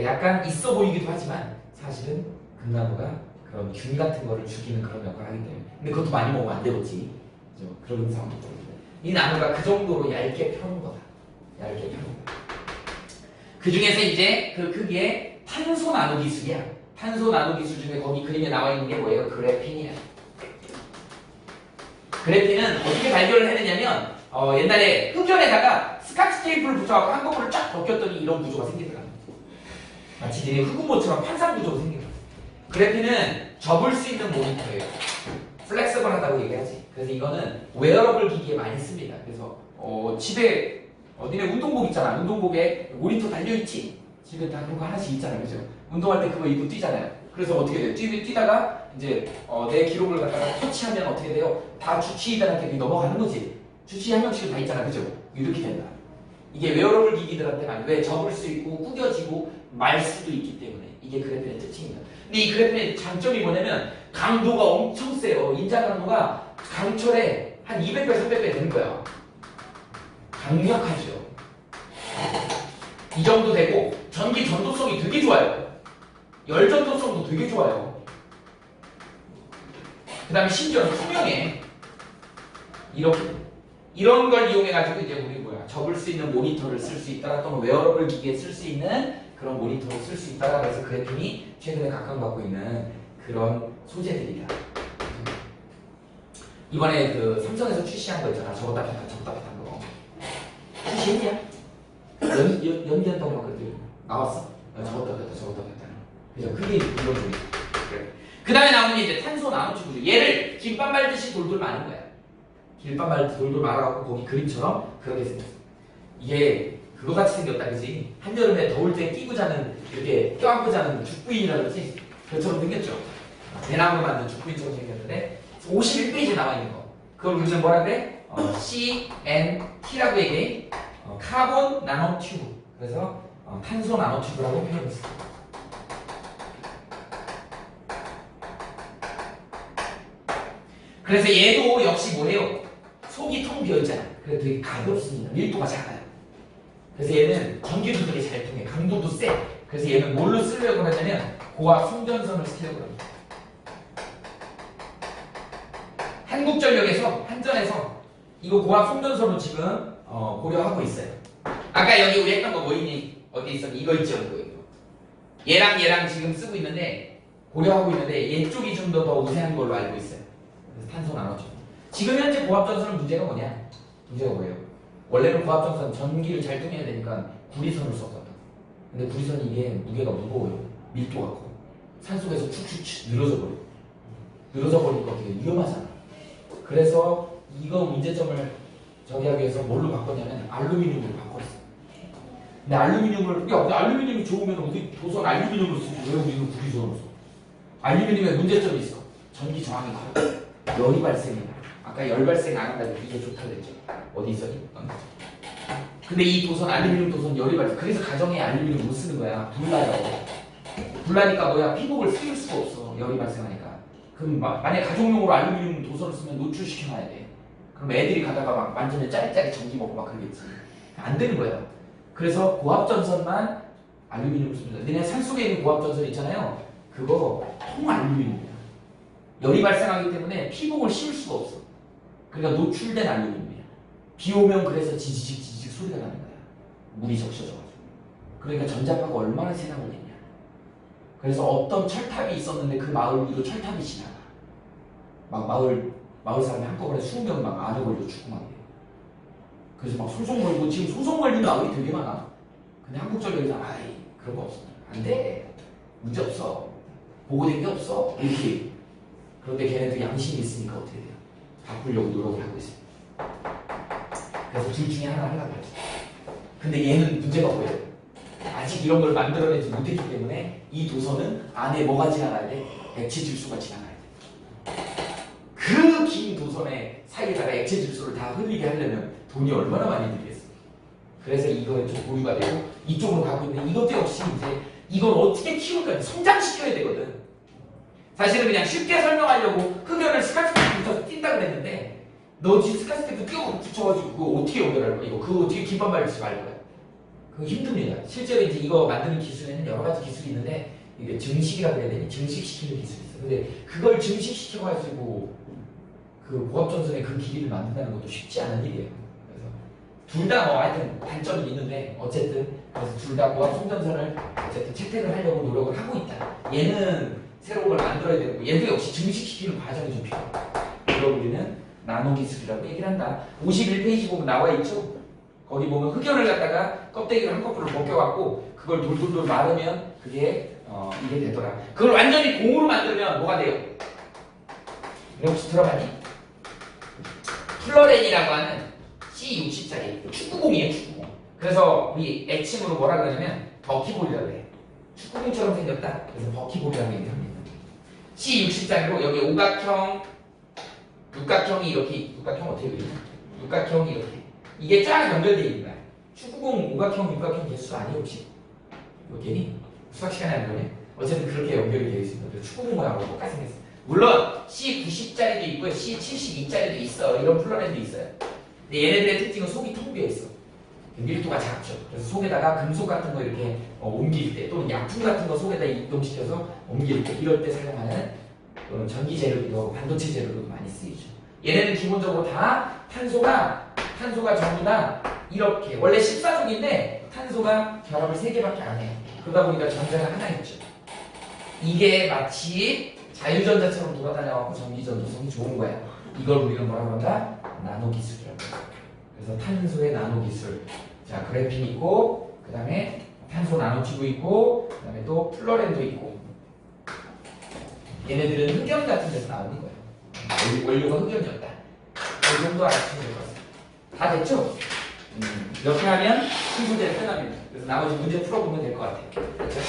약간 있어 보이기도 하지만 사실은 금나노가 그런 균 같은 거를 죽이는 그런 역할을 하기 때문에. 근데 그것도 많이 먹으면 안 되겠지. 그죠? 그런 상황도 있거든요. 이 나노가 그 정도로 얇게 펴는 거다. 얇게 펴는 거다. 그 중에서 이제 그 크기의 탄소 나노 기술이야. 탄소 나노 기술 중에 거기 그림에 나와 있는 게 뭐예요? 그래핀이야. 그래핀은 어떻게 발견을 했느냐면 옛날에 흑연에다가 스카치 테이프를 붙여갖고 한꺼번에 쫙 벗겼더니 이런 구조가 생기더라. 마치 니네 흑운모처럼 판상 구조가 생기더라. 그래피는 접을 수 있는 모니터예요. 플렉서블하다고 얘기하지. 그래서 이거는 웨어러블 기기에 많이 씁니다. 그래서 집에 니네 운동복 있잖아. 운동복에 모니터 달려있지. 집에 다 그런 거 하나씩 있잖아요. 그죠? 운동할 때 그거 입고 뛰잖아요. 그래서 어떻게 돼요? 뛰다가 이제 내 기록을 갖다가 터치하면 어떻게 돼요? 다 주치의들한테 넘어가는 거지. 주치의 한 명씩은 다 있잖아. 그죠? 이렇게 된다. 이게 웨어러블 기기들한테 많이 왜 접을 수 있고 구겨지고 말 수도 있기 때문에 이게 그래핀의 특징입니다. 근데 이 그래핀의 장점이 뭐냐면 강도가 엄청 세요. 인자 강도가 강철에 한 200배, 300배 되는 거야. 강력하죠. 이 정도 되고 전기 전도성이 되게 좋아요. 열 전도성도 되게 좋아요. 그 다음에 심지어 투명해. 이렇게 이런 걸 이용해가지고 이제 우리 접을 수 있는 모니터를 쓸 수 있다. 또는 웨어러블 기기에 쓸 수 있는 그런 모니터를 쓸 수 있다. 그래서 그래핀이 최근에 각광받고 있는 그런 소재들이다. 이번에 그 삼성에서 출시한 거 있잖아. 저거 딱 비슷한 거. 출시했냐? 연기한다고 막 그랬더니 나왔어. 저거 딱 비슷한 거. 그죠? 그게 이런 소리. 그래. 그 다음에 나오는 게 이제 탄소 나노튜브 구조. 얘를 김밥 말듯이 돌돌 마는 거야. 길밥 말듯이 돌돌 말아갖고 거기 그림처럼 그렇게 생겼어. 이게 그거같이 생겼다, 그지? 한여름에 더울 때 끼고 자는, 이렇게 껴안고 자는 죽부인이라 그러지? 그것처럼 생겼죠. 대나무로 만든 죽부인처럼 생겼는데 51페이지에 나와 있는 거. 그걸 우리는 뭐라 그래? CNT라고 얘기해. 카본 나노튜브. 그래서 탄소 나노튜브라고 표현했어. 그래서 얘도 역시 뭐예요? 속이 텅 비어있잖아. 그래서 되게 가볍습니다. 밀도가 작아요. 그래서 얘는 전기도 되게 잘 통해. 강도도 세. 그래서 얘는 뭘로 쓰려고 하냐면 고압 송전선을 쓰려고 합니다. 한국전력에서 한전에서 이거 고압 송전선으로 지금 고려하고 있어요. 아까 여기 우리 했던 거 뭐 있니? 어디 있었니? 이거 있죠, 이거. 얘랑 지금 쓰고 있는데 고려하고 있는데 얘 쪽이 좀 더 우세한 걸로 알고 있어요. 그래서 탄소 나노죠. 지금 현재 고압전선은 문제가 뭐냐? 문제가 뭐예요? 원래는 고압전선 전기를 잘 통해야 되니까 구리선을 썼거든. 근데 구리선이 이게 무게가 무거워요. 밀도가 커. 산속에서 축축축 늘어져 버려. 늘어져 버리니까 되게 위험하잖아. 그래서 이거 문제점을 저기하기 위해서 뭘로 바꿨냐면 알루미늄으로 바꿨어. 근데 알루미늄을 알루미늄이 좋으면 우리 도선 알루미늄으로 쓰지 왜 우리는 구리선으로 써? 알루미늄에 문제점이 있어. 전기 저항이 커. 열이 발생해. 아까 열 발생 안 한다고 이게 좋다 그랬죠. 어디 있었니? 근데 이 도선 알루미늄 도선 열이 발생. 그래서 가정에 알루미늄 못 쓰는 거야. 불나요. 불나니까 뭐야? 피복을 쓰일 수가 없어. 열이 발생하니까. 그럼 만약 가정용으로 알루미늄 도선을 쓰면 노출시켜놔야 돼. 그럼 애들이 가다가 막 만지면 짜릿짜릿 전기 먹고 막 그러겠지. 안 되는 거야. 그래서 고압전선만 알루미늄을 씁니다. 너네 산속에 있는 고압전선 있잖아요. 그거 통 알루미늄이야. 열이 발생하기 때문에 피복을 씌울 수가 없어. 그러니까 노출된 알루미늄이야. 비 오면 그래서 지지직 소리가 나는 거야. 물이 적셔져가지고. 그러니까 전자파가 얼마나 세나 보겠냐. 그래서 어떤 철탑이 있었는데 그 마을 위로 철탑이 지나가. 막 마을 사람이 한꺼번에 20명 막 안에 걸려 죽고 막 이래. 그래서 막 소송 걸고 지금 소송 걸린 마을이 되게 많아. 근데 한국전력에서 아이 그런 거 없어. 안 돼. 문제 없어. 보고된 게 없어. 이렇게. 그런데 걔네들 양심이 있으니까 어떻게 돼요? 바꾸려고 노력을 하고 있어요. 그래서 둘 중에 하나 하려고 했어. 근데 얘는 문제가 뭐예요? 아직 이런 걸 만들어내지 못했기 때문에 이 도선은 안에 뭐가 지나가야 돼? 액체 질소가 지나가야 돼. 그 긴 도선의 사이에다가 액체 질소를 다 흘리게 하려면 돈이 얼마나 많이 들겠어. 그래서 이거에 좀 보유가 되고 이쪽으로 가고 있는데 이것도 역시 이제 이걸 어떻게 키울까? 성장시켜야 되거든. 사실은 그냥 쉽게 설명하려고 흑연을 스카스테이프 붙여서 띈다 그랬는데 너 지금 스카스테이프 띄워 붙여가지고 그거 어떻게 연결할 거야? 이거 그거 뒤에 김밥 말듯이 말 거야. 그거 힘듭니다. 실제로 이제 이거 만드는 기술에는 여러 가지 기술이 있는데 이게 증식이라고 해야 되니? 증식시키는 기술이 있어. 근데 그걸 증식시켜가지고 그 고압전선의 그 기기를 만든다는 것도 쉽지 않은 일이에요. 그래서 둘 다 하여튼 단점이 있는데 어쨌든 그래서 둘 다 고압 송전선을 어쨌든 채택을 하려고 노력을 하고 있다. 얘는 새로운 걸 만들어야 되고 얘도 역시 증식시키는 과정이 좀 필요해요. 그걸 우리는 나노 기술이라고 얘기를 한다. 51페이지 보면 나와 있죠? 거기 보면 흑연을 갖다가 껍데기를 한꺼풀로 벗겨갖고 그걸 돌돌돌 마르면 그게 이게 되더라. 그걸 완전히 공으로 만들면 뭐가 돼요? 이거 혹시 들어봤니? 플러렌이라고 하는 C60짜리 축구공이에요, 축구공. 그래서 우리 애칭으로 뭐라 그러냐면 버키볼이라고 해. 축구공처럼 생겼다. 그래서 버키볼이라고 얘기합니다. C60짜리로 여기 오각형, 육각형이 이렇게, 육각형 어떻게 그리냐? 육각형이 이렇게. 이게 쫙 연결되어 있는 거야. 축구공, 오각형, 육각형 개수 아니에요, 혹시? 여기니? 수학 시간에 안 그러네? 어쨌든 그렇게 연결이 되어 있습니다. 그래서 축구공하고 똑같이 생겼어요. 물론 C90짜리도 있고요, C72짜리도 있어. 이런 플러렌도 있어요. 근데 얘네들의 특징은 속이 텅 비어 있어. 밀도가 작죠. 그래서 속에다가 금속 같은 거 이렇게 옮길 때 또는 약품 같은 거 속에다 이동시켜서 옮길 때 이럴 때 사용하는 또는 전기 재료기도 하고 반도체 재료로도 많이 쓰이죠. 얘네는 기본적으로 다 탄소가 전부 다 이렇게 원래 14족인데 탄소가 결합을 3개밖에 안 해요. 그러다 보니까 전자가 하나 있죠. 이게 마치 자유전자처럼 돌아다녀갖고 전기 전도성이 좋은 거야. 이걸 우리가 뭐라 그런다? 나노 기술이라고 해요. 그래서 탄소의 나노 기술. 자, 그래핀 있고, 그 다음에 탄소 나노튜브 있고, 그 다음에 또 플러렌도 있고. 얘네들은 흑연 같은 데서 나오는 거예요. 원료가 흑연이었다. 이 정도 알아주시면 될 것 같습니다. 다 됐죠? 이렇게 하면 순서대로 끝납니다. 그래서 나머지 문제 풀어보면 될 것 같아요. 그렇죠?